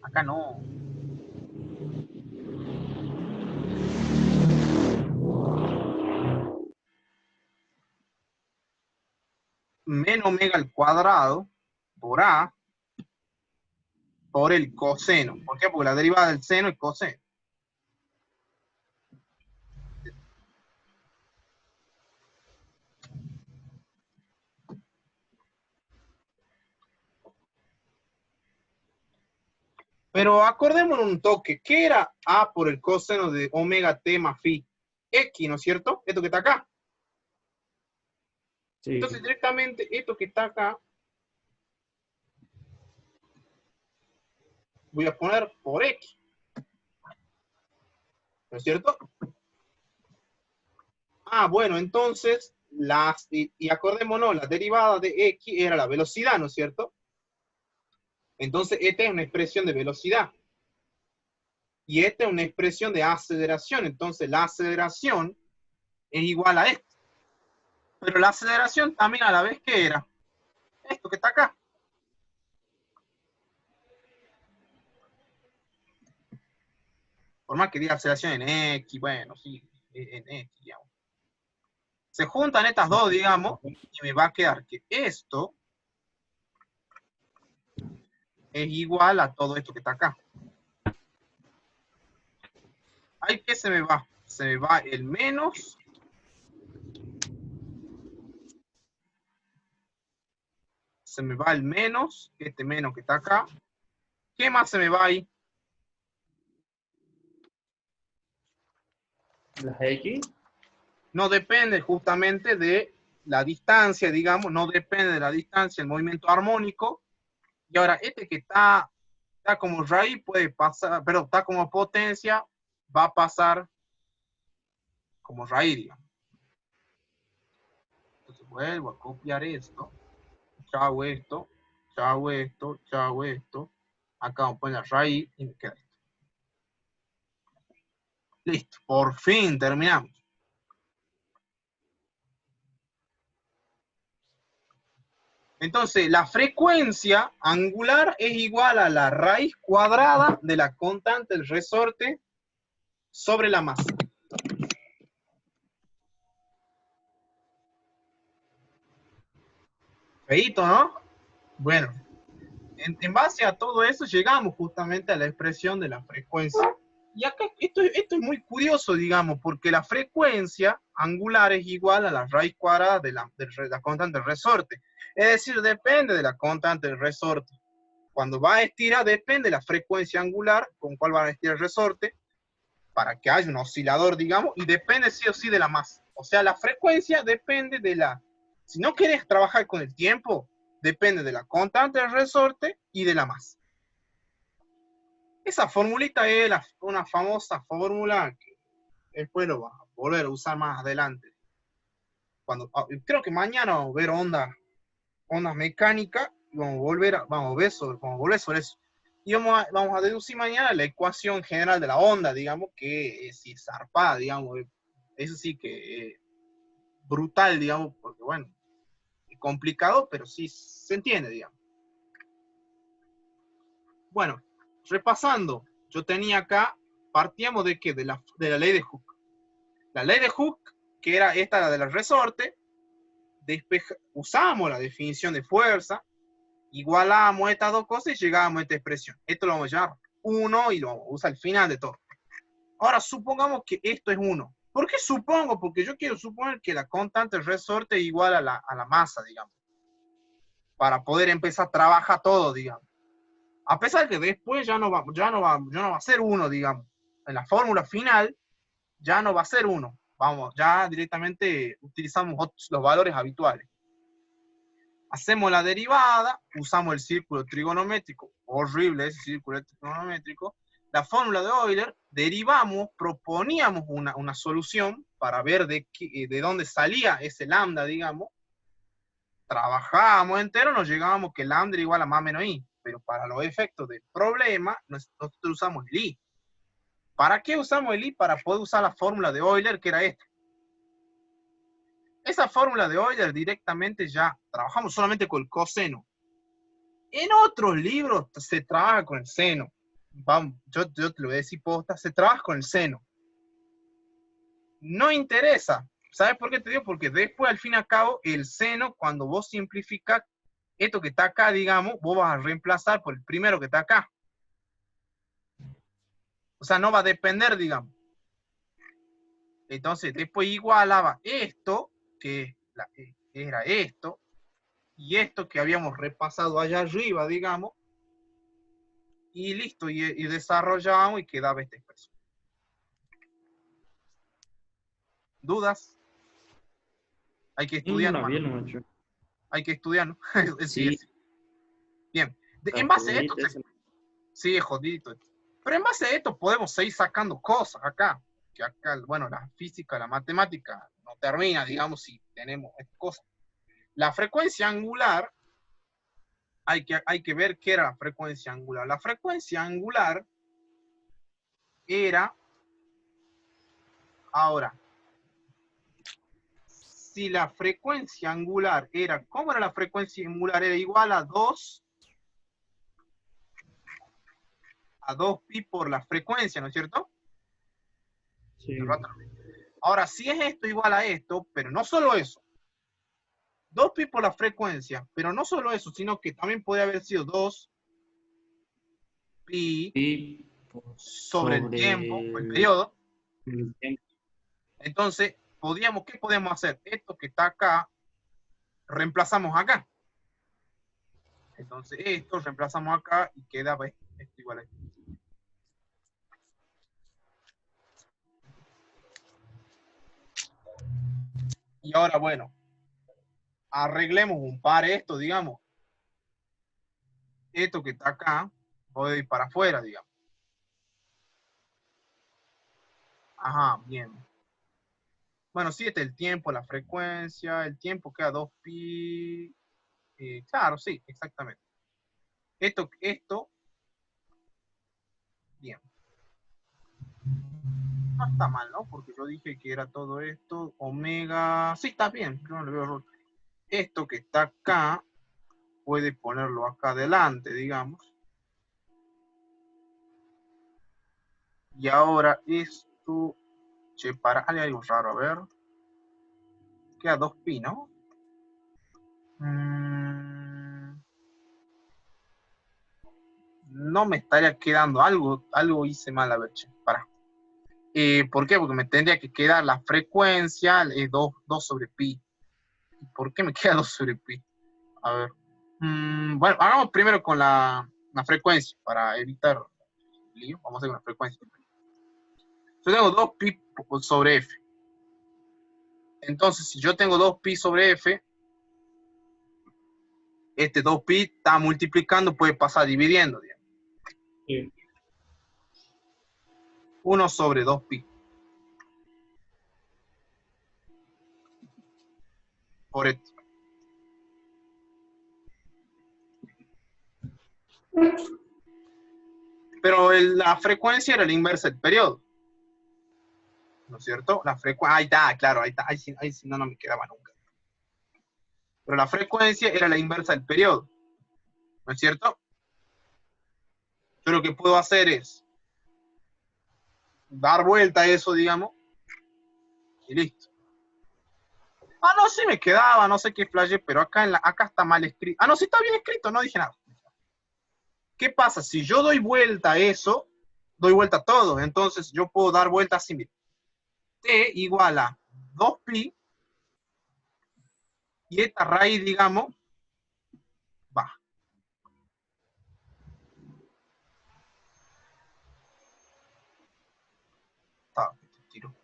Acá no. Menos omega al cuadrado por A por el coseno. ¿Por qué? Porque la derivada del seno es coseno. Pero acordémonos un toque. ¿Qué era A por el coseno de omega t más phi? X, ¿no es cierto? Esto que está acá. Sí. Entonces, directamente, esto que está acá, voy a poner por X. ¿No es cierto? Ah, bueno, entonces, y acordémonos, la derivada de X era la velocidad, ¿no es cierto? Entonces, esta es una expresión de velocidad. Y esta es una expresión de aceleración. Entonces, la aceleración es igual a esto. Pero la aceleración también a la vez que era esto que está acá. Por más que diga aceleración en X, bueno, sí, en X, digamos. Se juntan estas dos, digamos, y me va a quedar que esto es igual a todo esto que está acá. Ahí que se me va. Se me va el menos. Se me va el menos, este menos que está acá. ¿Qué más se me va ahí? Las X. No depende justamente de la distancia, digamos, no depende de la distancia, el movimiento armónico. Y ahora, este que está como raíz puede pasar, pero está como potencia, va a pasar como raíz, digamos. Entonces vuelvo a copiar esto, chavo esto, chavo esto, chavo esto. Acá vamos a poner la raíz y me queda esto. Listo, por fin terminamos. Entonces, la frecuencia angular es igual a la raíz cuadrada de la constante del resorte sobre la masa. Feíto, ¿no? Bueno, en base a todo eso llegamos justamente a la expresión de la frecuencia. Y acá esto es muy curioso, digamos, porque la frecuencia angular es igual a la raíz cuadrada de la constante del resorte. Es decir, depende de la constante del resorte. Cuando va a estirar, depende de la frecuencia angular con cuál va a estirar el resorte para que haya un oscilador, digamos, y depende sí o sí de la masa. O sea, la frecuencia depende de la... Si no quieres trabajar con el tiempo, depende de la constante del resorte y de la masa. Esa formulita es una famosa fórmula que después lo vas a volver a usar más adelante. Creo que mañana vamos a ver ondas mecánicas y vamos a volver sobre eso. Y vamos a deducir mañana la ecuación general de la onda, digamos, que es zarpada, digamos. Eso sí que es brutal, digamos, porque bueno, es complicado, pero sí se entiende, digamos. Bueno, repasando, yo tenía acá, partíamos de que de la ley de Hooke. La ley de Hooke, que era esta, la del resorte, usamos la definición de fuerza, igualamos estas dos cosas y llegábamos a esta expresión. Esto lo vamos a llamar 1 y lo vamos a usar al final de todo. Ahora, supongamos que esto es 1. ¿Por qué supongo? Porque yo quiero suponer que la constante del resorte es igual a la masa, digamos. Para poder empezar a trabajar todo, digamos. A pesar que después ya no va a ser 1, digamos. En la fórmula final ya no va a ser 1. Vamos, ya directamente utilizamos los valores habituales. Hacemos la derivada, usamos el círculo trigonométrico, horrible ese círculo trigonométrico, la fórmula de Euler, derivamos, proponíamos una solución para ver de dónde salía ese lambda, digamos, trabajábamos entero, nos llegábamos que lambda era igual a más menos i, pero para los efectos del problema, nosotros usamos el i. ¿Para qué usamos el i? Para poder usar la fórmula de Euler, que era esta. Esa fórmula de Euler directamente ya trabajamos solamente con el coseno. En otros libros se trabaja con el seno. vamos, yo te lo voy a decir posta, se trabaja con el seno. No interesa. ¿Sabes por qué te digo? Porque después, al fin y al cabo, el seno, cuando vos simplificas esto que está acá, digamos, vos vas a reemplazar por el primero que está acá. O sea, no va a depender, digamos. Entonces, después igualaba esto, que era esto, y esto que habíamos repasado allá arriba, digamos, y listo, y desarrollamos y quedaba esta expresión. ¿Dudas? Hay que estudiar, No, hermano. bien, macho. Hay que estudiar, ¿no? Sí, Bien. está En base a esto, jodidito eso. sí, es jodidito. Pero en base a esto podemos seguir sacando cosas acá. Que acá, bueno, la física, la matemática no termina, digamos, si tenemos estas cosas. La frecuencia angular, hay que ver qué era la frecuencia angular. La frecuencia angular era, ahora, si la frecuencia angular era, ¿cómo era la frecuencia angular? Era igual a 2 pi por la frecuencia, ¿no es cierto? Sí. Ahora, si es esto igual a esto, pero no solo eso, 2 pi por la frecuencia, pero no solo eso, sino que también puede haber sido 2 pi Y sobre el tiempo, el sobre periodo. el tiempo. Entonces, ¿qué podemos hacer? Esto que está acá, reemplazamos acá. Entonces, esto reemplazamos acá y queda esto igual a esto. Y ahora, bueno, arreglemos un par esto, digamos. Esto que está acá puede ir para afuera, digamos. Ajá, bien. Bueno, sí, este es el tiempo, la frecuencia, el tiempo queda 2 pi. Claro, sí, exactamente. Esto, bien. No está mal, ¿no? Porque yo dije que era todo esto, omega. Sí, está bien, no le veo error. Esto que está acá, puede ponerlo acá adelante, digamos. Y ahora esto, che, hay algo raro, a ver. Queda 2 pi, ¿no? No me estaría quedando algo hice mal, a ver, che, para. ¿Por qué? Porque me tendría que quedar la frecuencia 2 sobre pi. ¿Por qué me queda 2 sobre pi? A ver. Bueno, hagamos primero con la frecuencia para evitar lío. Vamos a hacer una frecuencia. Yo tengo 2 pi sobre f. Entonces, si yo tengo 2 pi sobre f, este 2 pi está multiplicando, puede pasar dividiendo. Digamos. Sí. 1 sobre 2 pi. Por esto. Pero la frecuencia era la inversa del periodo. ¿No es cierto? La frecuencia, ahí está, claro, ahí está, ahí sí no me quedaba nunca. Pero la frecuencia era la inversa del periodo. ¿No es cierto? Yo lo que puedo hacer es dar vuelta a eso, digamos, y listo. Ah, no, sí me quedaba, no sé qué flash, pero acá está mal escrito. Ah, no, sí está bien escrito, no dije nada. ¿Qué pasa? Si yo doy vuelta a eso, doy vuelta a todo. Entonces yo puedo dar vuelta así, mira. T igual a 2 pi, y esta raíz, digamos, va. Está, tiro.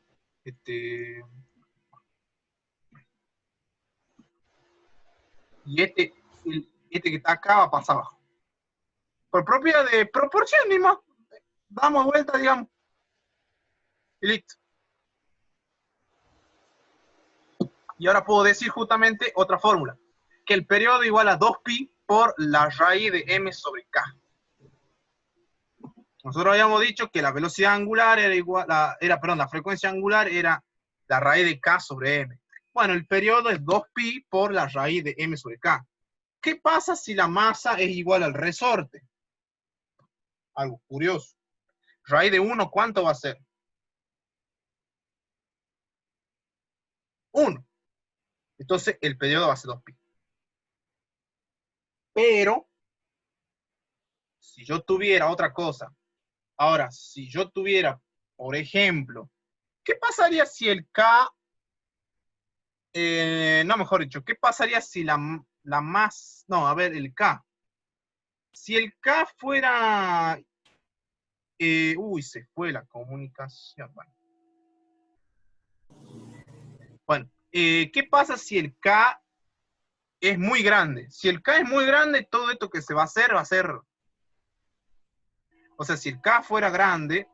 Y este que está acá va a pasar abajo. Por propiedad de proporción, ni más. Damos vuelta, digamos. Y listo. Y ahora puedo decir justamente otra fórmula. Que el periodo igual a 2 pi por la raíz de m sobre k. Nosotros habíamos dicho que la velocidad angular era igual la frecuencia angular era la raíz de k sobre m. Bueno, el periodo es 2 pi por la raíz de m sobre k. ¿Qué pasa si la masa es igual al resorte? algo curioso. Raíz de 1, ¿cuánto va a ser? 1. Entonces, el periodo va a ser 2pi. Pero, si yo tuviera otra cosa, ahora, si yo tuviera, por ejemplo, ¿qué pasaría si el K, no, mejor dicho, ¿qué pasaría si la más, no, a ver, el K, si el K fuera, se fue la comunicación, bueno, ¿qué pasa si el K es muy grande? Si el K es muy grande, todo esto que se va a ser, o sea, si el K fuera grande,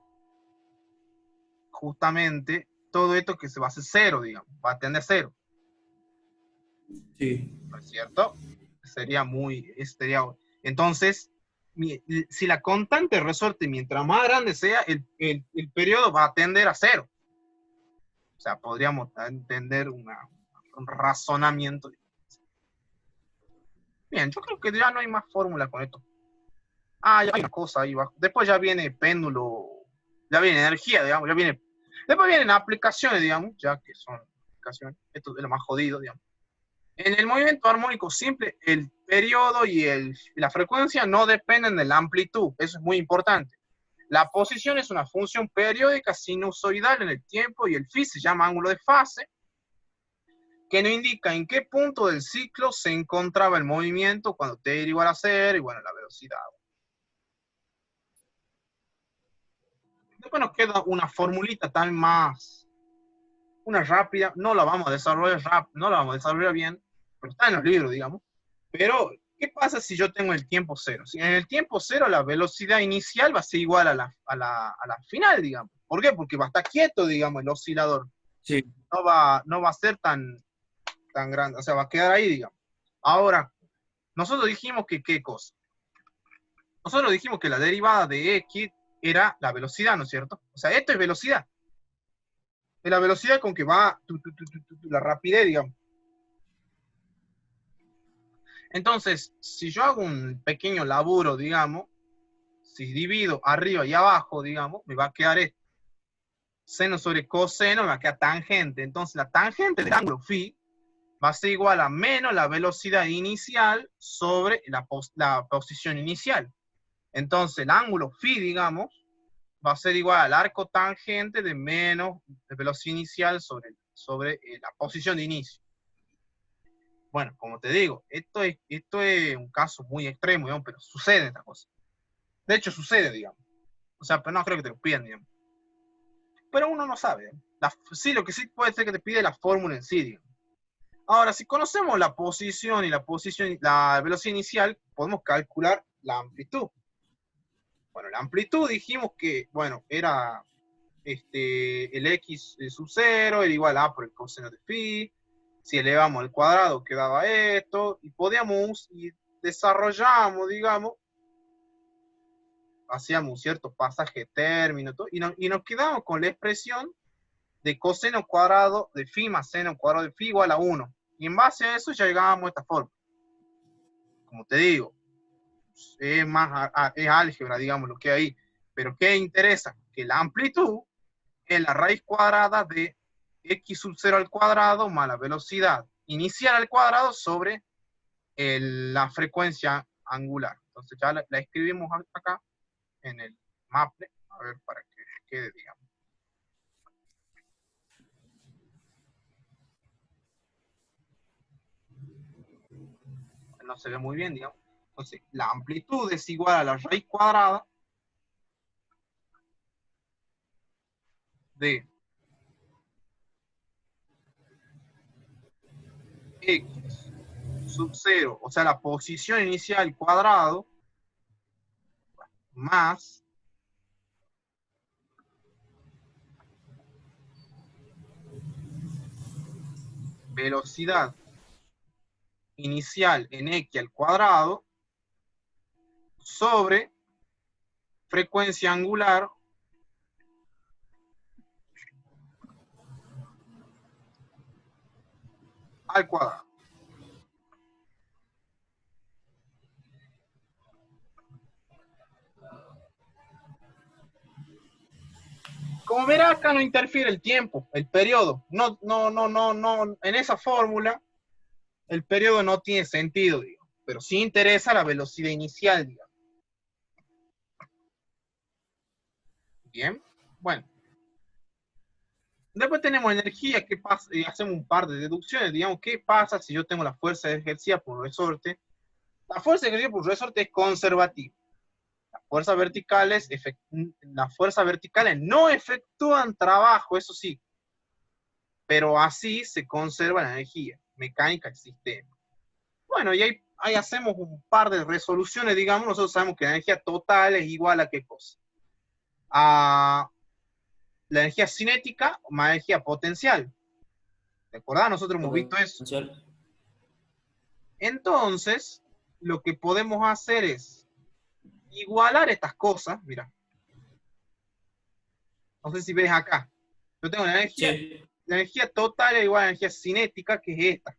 justamente, todo esto que se va a hacer cero, digamos, va a tender a cero. Sí. ¿No es cierto? Sería, entonces, si la constante resorte, mientras más grande sea, el periodo va a tender a cero. O sea, podríamos entender un razonamiento. Bien, yo creo que ya no hay más fórmula con esto. Ya hay una cosa ahí abajo. Después ya viene péndulo, ya viene energía, digamos, después vienen aplicaciones, digamos, ya que son aplicaciones. Esto es lo más jodido, digamos. En el movimiento armónico simple, el periodo y la frecuencia no dependen de la amplitud. Eso es muy importante. La posición es una función periódica sinusoidal en el tiempo y el phi se llama ángulo de fase, que nos indica en qué punto del ciclo se encontraba el movimiento cuando t era igual a 0 y bueno, la velocidad. Después nos queda una formulita tan más, una rápida, no la vamos a desarrollar no la vamos a desarrollar bien, pero está en los libros, digamos. Pero, ¿qué pasa si yo tengo el tiempo cero? Si en el tiempo cero la velocidad inicial va a ser igual a la final, digamos. ¿Por qué? Porque va a estar quieto, digamos, el oscilador. Sí. No va a ser tan grande, o sea, va a quedar ahí, digamos. Ahora, nosotros dijimos que, ¿qué cosa? Nosotros dijimos que la derivada de x era la velocidad, ¿no es cierto? O sea, esto es velocidad. Es la velocidad con que va la rapidez, digamos. Entonces, si yo hago un pequeño laburo, digamos, si divido arriba y abajo, digamos, me va a quedar esto. Seno sobre coseno me va a quedar tangente. Entonces, la tangente del ángulo phi va a ser igual a menos la velocidad inicial sobre la posición inicial. Entonces, el ángulo phi, digamos, va a ser igual al arco tangente de menos de velocidad inicial sobre la posición de inicio. Bueno, como te digo, esto es un caso muy extremo, digamos, pero sucede esta cosa. De hecho, sucede, digamos. O sea, pero no creo que te lo pidan, digamos. Pero uno no sabe. Sí, lo que sí puede ser que te pide la fórmula en sí, digamos. Ahora, si conocemos la posición y la velocidad inicial, podemos calcular la amplitud. Bueno, la amplitud dijimos que, bueno, era el x sub 0 era igual a A por el coseno de phi. Si elevamos al cuadrado quedaba esto. Y podíamos, y desarrollamos, digamos, hacíamos un cierto pasaje de término, y nos quedamos con la expresión de coseno cuadrado de phi más seno cuadrado de phi igual a 1. Y en base a eso ya llegábamos a esta forma. Como te digo, es álgebra, digamos, lo que hay ahí. Pero ¿qué interesa? Que la amplitud es la raíz cuadrada de x sub 0 al cuadrado más la velocidad inicial al cuadrado sobre la frecuencia angular. Entonces ya la escribimos acá en el maple, a ver, para que quede, digamos. No se ve muy bien, digamos. Entonces, la amplitud es igual a la raíz cuadrada de x sub 0, o sea, la posición inicial cuadrado, más velocidad inicial en x al cuadrado sobre frecuencia angular al cuadrado. Como verá, acá no interfiere el tiempo, el periodo. No, en esa fórmula, el periodo no tiene sentido, digo. Pero sí interesa la velocidad inicial, digamos. Bien, bueno. Después tenemos energía, ¿qué pasa? Y hacemos un par de deducciones, digamos, ¿qué pasa si yo tengo la fuerza ejercida por resorte? La fuerza ejercida por resorte es conservativa. Las fuerzas verticales no efectúan trabajo, eso sí, pero así se conserva la energía mecánica del sistema. Bueno, y ahí hacemos un par de resoluciones, digamos, nosotros sabemos que la energía total es igual a qué cosa. A la energía cinética más la energía potencial. ¿De acuerdo? Nosotros hemos visto eso. Potencial. Entonces, lo que podemos hacer es igualar estas cosas. Mira, no sé si ves acá. Yo tengo Sí. la energía total es igual a la energía cinética, que es esta.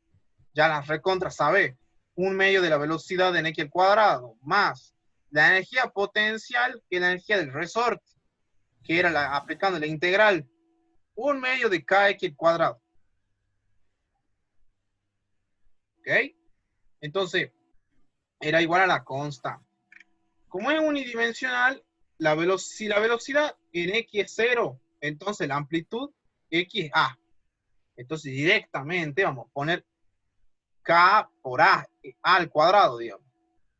Ya las recontra sabe. 1/2 de la velocidad de n al cuadrado, más la energía potencial, que es la energía del resorte, que era aplicando la integral. 1/2 de kx al cuadrado. ¿Ok? Entonces, era igual a la constante. Como es unidimensional, si la velocidad en x es 0, entonces la amplitud x es a. Entonces directamente vamos a poner k por a al cuadrado, digamos.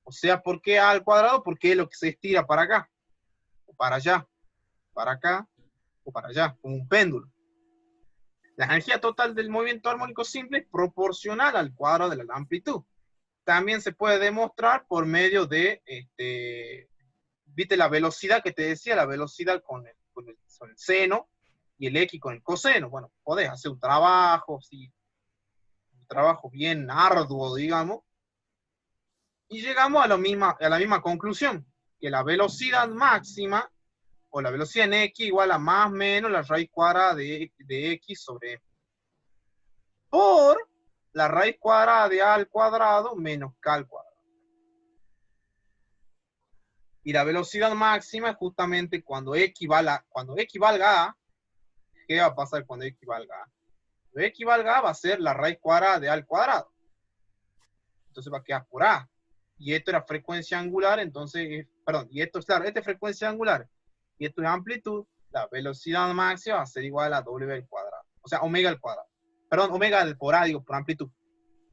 O sea, ¿por qué a al cuadrado? Porque es lo que se estira para acá, o para allá, para acá, o para allá, como un péndulo. La energía total del movimiento armónico simple es proporcional al cuadrado de la amplitud. También se puede demostrar por medio de ¿viste la velocidad que te decía? La velocidad con el seno y el X con el coseno. Bueno, podés hacer un trabajo, ¿sí? Un trabajo bien arduo, digamos, y llegamos a la misma conclusión, que la velocidad máxima, o la velocidad en X, igual a más o menos la raíz cuadrada de X sobre M, por la raíz cuadrada de A al cuadrado menos K al cuadrado. Y la velocidad máxima es justamente cuando X valga A. ¿Qué va a pasar cuando X valga A? Cuando X valga A va a ser la raíz cuadrada de A al cuadrado. Entonces va a quedar por A. Y esto era frecuencia angular, entonces, perdón, y esto es claro, esta es frecuencia angular, y esto es amplitud, la velocidad máxima va a ser igual a W al cuadrado. O sea, omega al cuadrado. Perdón, omega por A, digo, por amplitud.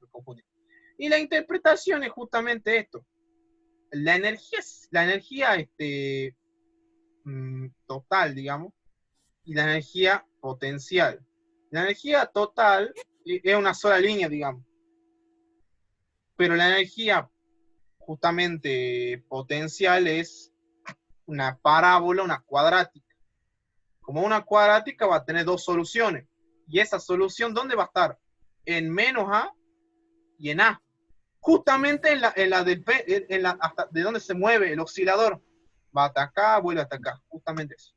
Me confundí. Y la interpretación es justamente esto. La energía total, digamos, y la energía potencial. La energía total es una sola línea, digamos. Pero la energía justamente potencial es una parábola, una cuadrática. Como una cuadrática va a tener dos soluciones. Y esa solución, ¿dónde va a estar? En menos A y en A. Justamente hasta de donde se mueve el oscilador. Va hasta acá, vuelve hasta acá. Justamente eso.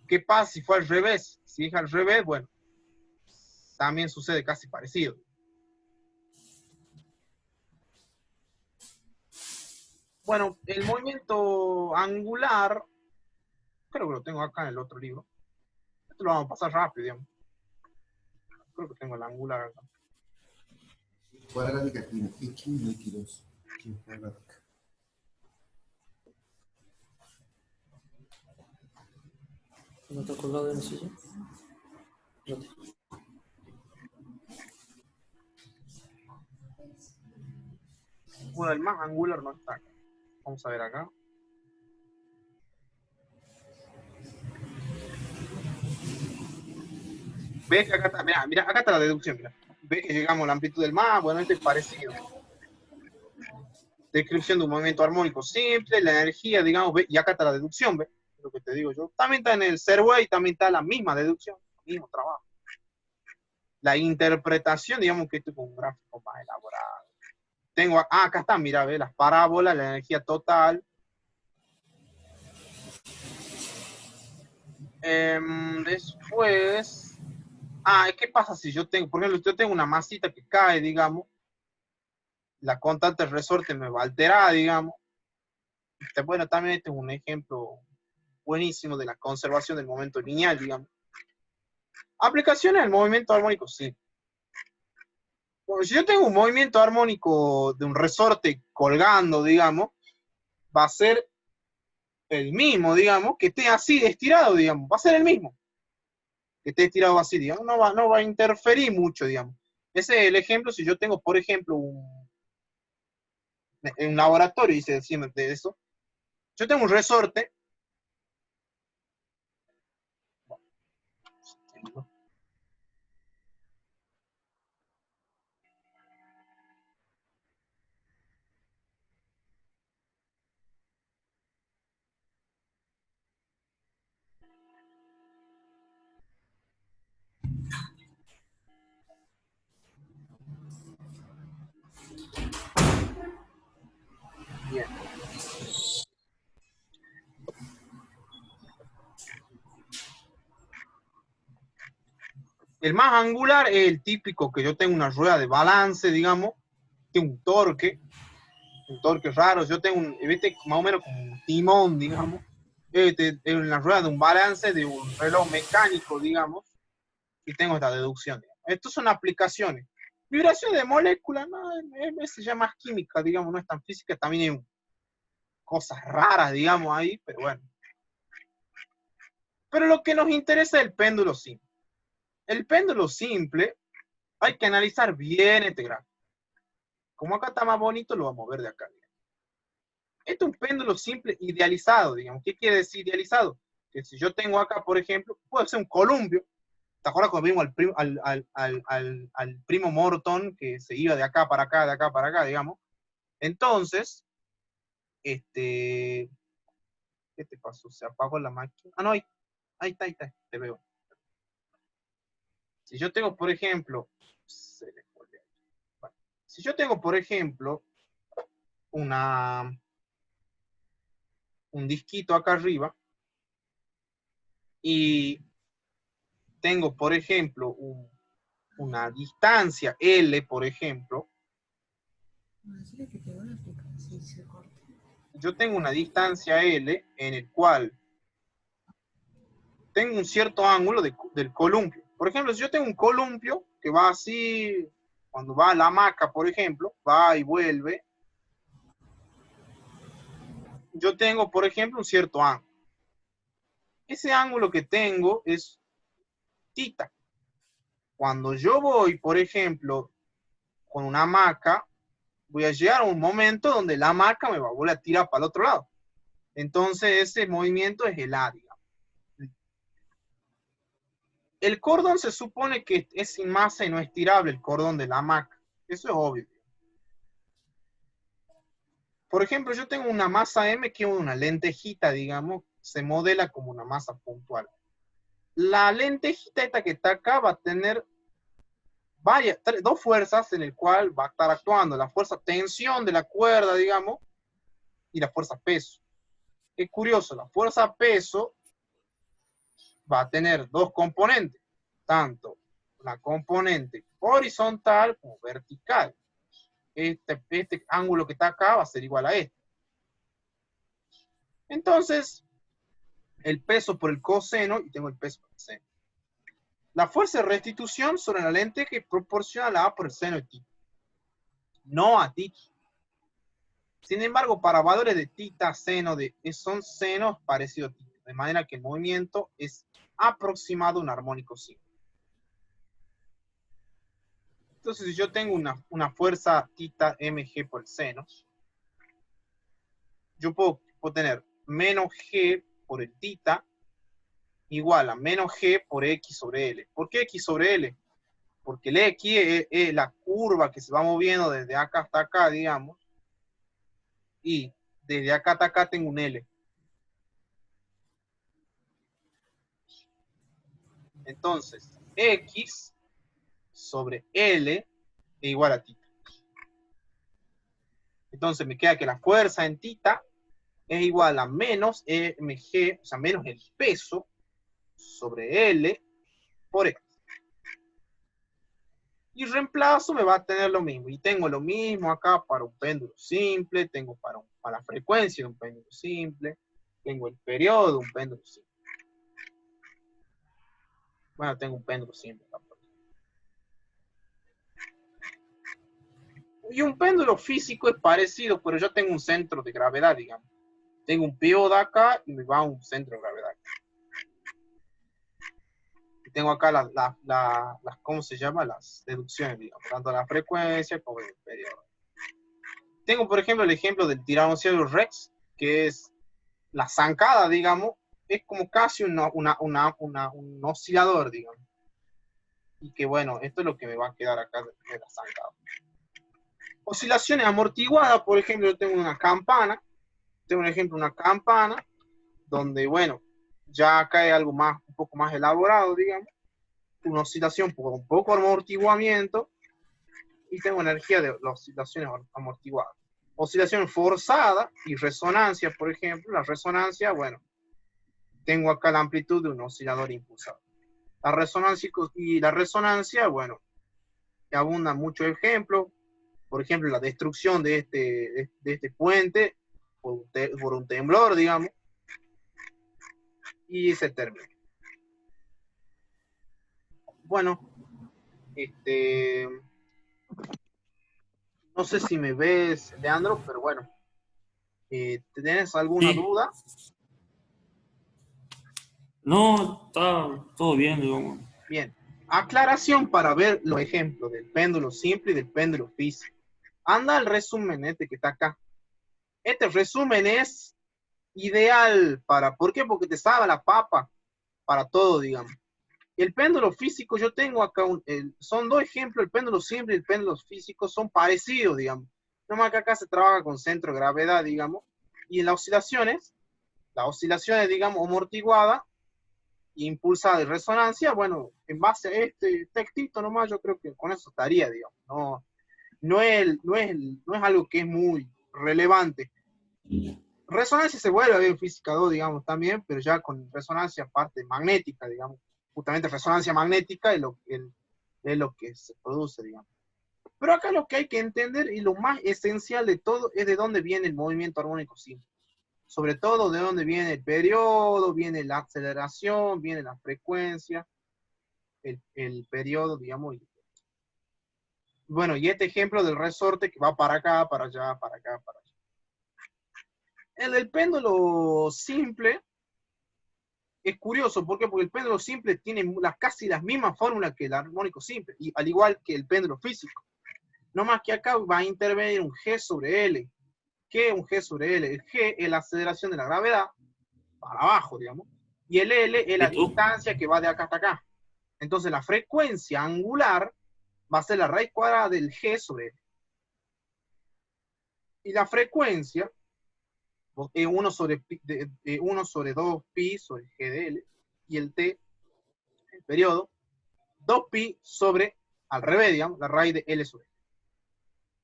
¿Qué pasa si fue al revés? Si es al revés, bueno, también sucede casi parecido. Bueno, el movimiento angular, creo que lo tengo acá en el otro libro. Esto lo vamos a pasar rápido, digamos. Creo que tengo el angular acá. Cuadrática tiene X líquidos. Cuadrática. ¿No está colgado en la silla? Bueno, el más angular no está acá. Vamos a ver acá. ¿Ves que acá está? Mira, acá está la deducción, mira. ¿Ves que llegamos a la amplitud del más? Bueno, este es parecido. Descripción de un movimiento armónico simple, la energía, digamos, ¿ves? Y acá está la deducción, ¿ves? Lo que te digo yo. También está en el Serway, también está la misma deducción, el mismo trabajo. La interpretación, digamos que esto es un gráfico más elaborado. Tengo, acá está, mira, ¿ves? Las parábolas, la energía total. Después, ¿qué pasa si yo tengo, por ejemplo, yo tengo una masita que cae, digamos, la constante del resorte me va a alterar, digamos. Bueno, también este es un ejemplo buenísimo de la conservación del momento lineal, digamos. Aplicaciones del movimiento armónico, sí. Bueno, si yo tengo un movimiento armónico de un resorte colgando, digamos, va a ser el mismo, digamos, que esté así estirado, digamos, va a ser el mismo que esté estirado así, digamos, no va a interferir mucho, digamos. Ese es el ejemplo, si yo tengo, por ejemplo, en un laboratorio, dice encima de eso, yo tengo un resorte, bien. El más angular es el típico que yo tengo una rueda de balance, digamos, tengo un torque raro, yo tengo ¿viste? Más o menos como un timón, digamos, en la rueda de un balance de un reloj mecánico, digamos, y tengo esta deducción. Estas son aplicaciones. Vibración de moléculas, no, es ya más química, digamos, no es tan física, también hay cosas raras, digamos, ahí, pero bueno. Pero lo que nos interesa es el péndulo simple. El péndulo simple hay que analizar bien este gráfico. Como acá está más bonito, lo vamos a ver de acá. Digamos. Este es un péndulo simple idealizado, digamos. ¿Qué quiere decir idealizado? Que si yo tengo acá, por ejemplo, puede ser un columpio. ¿Te acuerdas cuando vimos al primo Morton que se iba de acá para acá, de acá para acá, digamos? Entonces, ¿qué te pasó? ¿Se apagó la máquina? Ah, no, ahí está, te veo. Si yo tengo, por ejemplo, si yo tengo, por ejemplo, un disquito acá arriba y tengo, por ejemplo, una distancia L, por ejemplo, yo tengo una distancia L en el cual tengo un cierto ángulo del columpio. Por ejemplo, si yo tengo un columpio que va así, cuando va a la hamaca, por ejemplo, va y vuelve, yo tengo, por ejemplo, un cierto ángulo. Ese ángulo que tengo es tita. Cuando yo voy, por ejemplo, con una hamaca, voy a llegar a un momento donde la hamaca me va a volver a tirar para el otro lado. Entonces, ese movimiento es el A, digamos. El cordón se supone que es sin masa y no estirable, el cordón de la hamaca. Eso es obvio. Por ejemplo, yo tengo una masa M que es una lentejita, digamos, se modela como una masa puntual. La lentejita esta que está acá va a tener dos fuerzas en el cual va a estar actuando. La fuerza tensión de la cuerda, digamos, y la fuerza peso. Es curioso, la fuerza peso va a tener dos componentes, tanto la componente horizontal como vertical. Este ángulo que está acá va a ser igual a este. Entonces, el peso por el coseno y tengo el peso por el seno. La fuerza de restitución sobre la lente que proporciona la A por el seno de tita. No a tita. Sin embargo, para valores de tita, seno, son senos parecidos a tita. De manera que el movimiento es aproximado a un armónico simple. Entonces, si yo tengo una fuerza tita mg por el seno, yo puedo tener menos g por el tita igual a menos g por x sobre l. ¿Por qué x sobre l? Porque el x es la curva que se va moviendo desde acá hasta acá, digamos, y desde acá hasta acá tengo un L. Entonces, X sobre L es igual a tita. Entonces me queda que la fuerza en tita es igual a menos mg, o sea, menos el peso sobre L por X. Y reemplazo me va a tener lo mismo. Y tengo lo mismo acá para un péndulo simple, tengo para la frecuencia de un péndulo simple. Tengo el periodo de un péndulo simple. Bueno, tengo un péndulo simple tampoco. Y un péndulo físico es parecido, pero yo tengo un centro de gravedad, digamos. Tengo un pivot acá y me va a un centro de gravedad. Y tengo acá las ¿cómo se llama? Las deducciones, digamos, tanto la frecuencia como el periodo. Tengo, por ejemplo, el ejemplo del Tyrannosaurus Rex, que es la zancada, digamos, es como casi un oscilador, digamos. Y que bueno, esto es lo que me va a quedar acá de la zancada. Oscilaciones amortiguadas, por ejemplo, yo tengo una campana, tengo un ejemplo, una campana, donde, bueno, ya cae algo más, un poco más elaborado, digamos, una oscilación por un poco de amortiguamiento, y tengo energía de las oscilaciones amortiguadas. Oscilación forzada y resonancia, por ejemplo, la resonancia, bueno, tengo acá la amplitud de un oscilador impulsado. La resonancia, bueno, abundan muchos ejemplos, por ejemplo, la destrucción de este puente por un temblor, digamos, y se termina. Bueno, no sé si me ves, Leandro, pero bueno, ¿tenés alguna Sí. duda? No, está todo bien, digamos. Bien, aclaración para ver los ejemplos del péndulo simple y del péndulo físico. Anda al resumen este que está acá. Este resumen es ideal para, ¿por qué? Porque te salva la papa para todo, digamos. El péndulo físico, yo tengo acá, son dos ejemplos, el péndulo simple y el péndulo físico son parecidos, digamos. Nomás que acá se trabaja con centro de gravedad, digamos, y en las oscilaciones, digamos, amortiguada, impulsada de resonancia, bueno, en base a este textito nomás, yo creo que con eso estaría, digamos. No es algo que es muy relevante. Resonancia se vuelve a ver en física 2, digamos, también, pero ya con resonancia parte magnética, digamos. Justamente resonancia magnética es lo que se produce, digamos. Pero acá lo que hay que entender y lo más esencial de todo es de dónde viene el movimiento armónico simple. Sobre todo de dónde viene el periodo, viene la aceleración, viene la frecuencia, el periodo, digamos. Bueno, y este ejemplo del resorte que va para acá, para allá, para acá, para allá. El del péndulo simple es curioso, ¿por qué? Porque el péndulo simple tiene casi las mismas fórmulas que el armónico simple, y al igual que el péndulo físico. No más que acá va a intervenir un G sobre L. ¿Qué es un G sobre L? El G es la aceleración de la gravedad, para abajo, digamos, y el L es la distancia que va de acá hasta acá. Entonces la frecuencia angular va a ser la raíz cuadrada del G sobre L. Y la frecuencia es 1 sobre 2 pi sobre G de L, y el T, el periodo, 2 pi sobre, al revés, digamos, la raíz de L sobre L.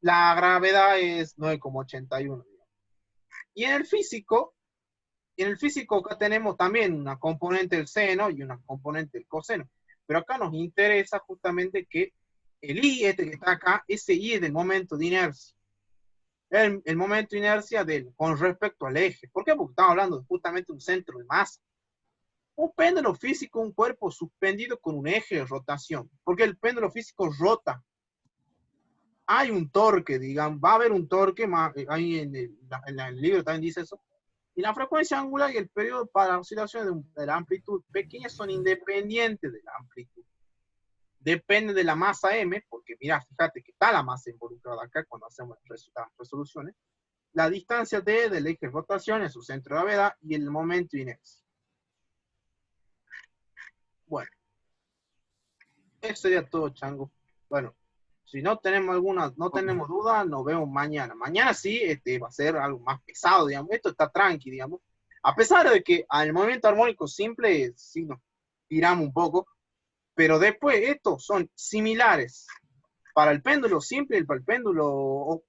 La gravedad es 9,81. Y en el físico acá tenemos también una componente del seno y una componente del coseno. Pero acá nos interesa justamente que el I, este que está acá, ese I es del momento de inercia. El momento de inercia con respecto al eje. ¿Por qué? Porque estamos hablando justamente de un centro de masa. Un péndulo físico, un cuerpo suspendido con un eje de rotación. Porque el péndulo físico rota. Hay un torque, digamos, va a haber un torque, ahí en el libro también dice eso. Y la frecuencia angular y el periodo para oscilaciones de la amplitud pequeña son independientes de la amplitud. Depende de la masa M, porque mira, fíjate que está la masa involucrada acá cuando hacemos las resoluciones. La distancia D del eje de rotación es su centro de gravedad y el momento de inercia. Bueno, eso sería todo, chango. Bueno, si no tenemos duda, nos vemos mañana. Mañana sí, va a ser algo más pesado, digamos. Esto está tranqui, digamos. A pesar de que al movimiento armónico simple sí nos tiramos un poco, pero después estos son similares para el péndulo simple y para el péndulo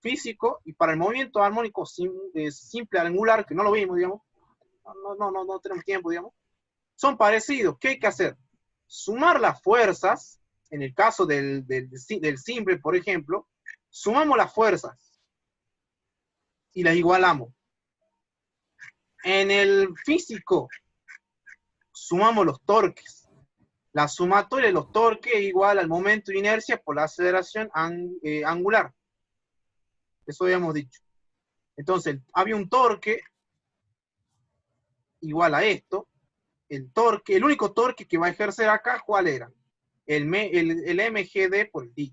físico, y para el movimiento armónico simple angular, que no lo vimos, digamos. No tenemos tiempo, digamos. Son parecidos. ¿Qué hay que hacer? Sumar las fuerzas. En el caso del simple, por ejemplo, sumamos las fuerzas y las igualamos. En el físico, sumamos los torques. La sumatoria de los torques es igual al momento de inercia por la aceleración angular. Eso habíamos dicho. Entonces, había un torque igual a esto. El torque, el único torque que va a ejercer acá, ¿cuál era? El mgd por el d.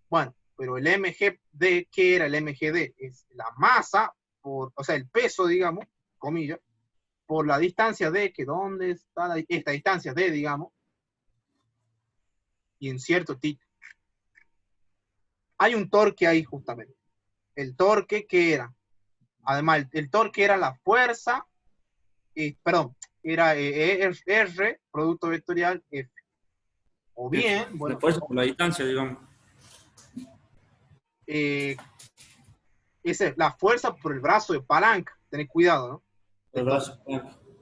Bueno, pero el mgd, ¿qué era el mgd? Es la masa, o sea, el peso, digamos, comillas, por la distancia d, que ¿dónde está esta distancia d, digamos? Y en cierto tipo. Hay un torque ahí justamente. El torque, ¿qué era? Además, el torque era la fuerza, era R, producto vectorial, F. O bien, bueno, después por la distancia, digamos. Esa es la fuerza por el brazo de palanca. Tened cuidado, ¿no? El brazo.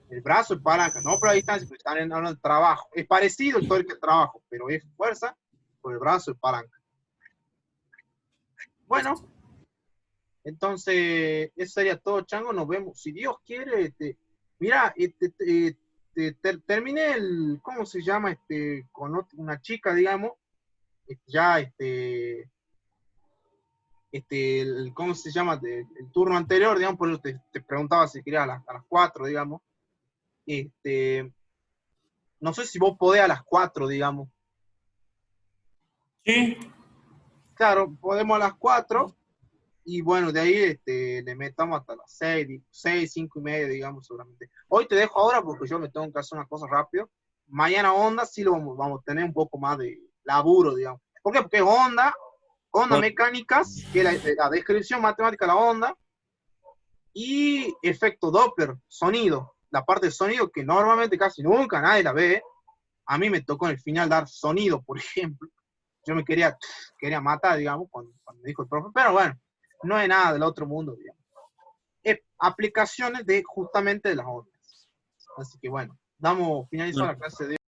El brazo de palanca, no por la distancia, porque están hablando de trabajo. Es parecido el torque al trabajo, pero es fuerza por el brazo de palanca. Bueno, entonces, eso sería todo, chango. Nos vemos. Si Dios quiere, mira, terminé el, ¿cómo se llama? Con una chica, digamos, ¿cómo se llama? El turno anterior, digamos, por eso te preguntaba si quería a las 4, digamos. No sé si vos podés a las 4, digamos. Sí. Claro, podemos a las 4, y bueno, de ahí le metamos hasta las 6, 5 y media, digamos, seguramente. Hoy te dejo ahora porque yo me tengo que hacer una cosa rápido. Mañana onda sí lo vamos a tener un poco más de laburo, digamos. ¿Por qué? Porque onda mecánicas, que es la descripción matemática de la onda, y efecto Doppler, sonido. La parte de sonido que normalmente casi nunca nadie la ve. A mí me tocó en el final dar sonido, por ejemplo. Yo me quería matar, digamos, cuando me dijo el profe, pero bueno, no es nada del otro mundo, digamos. Es aplicaciones justamente de las ondas. Así que bueno, finalizamos la clase de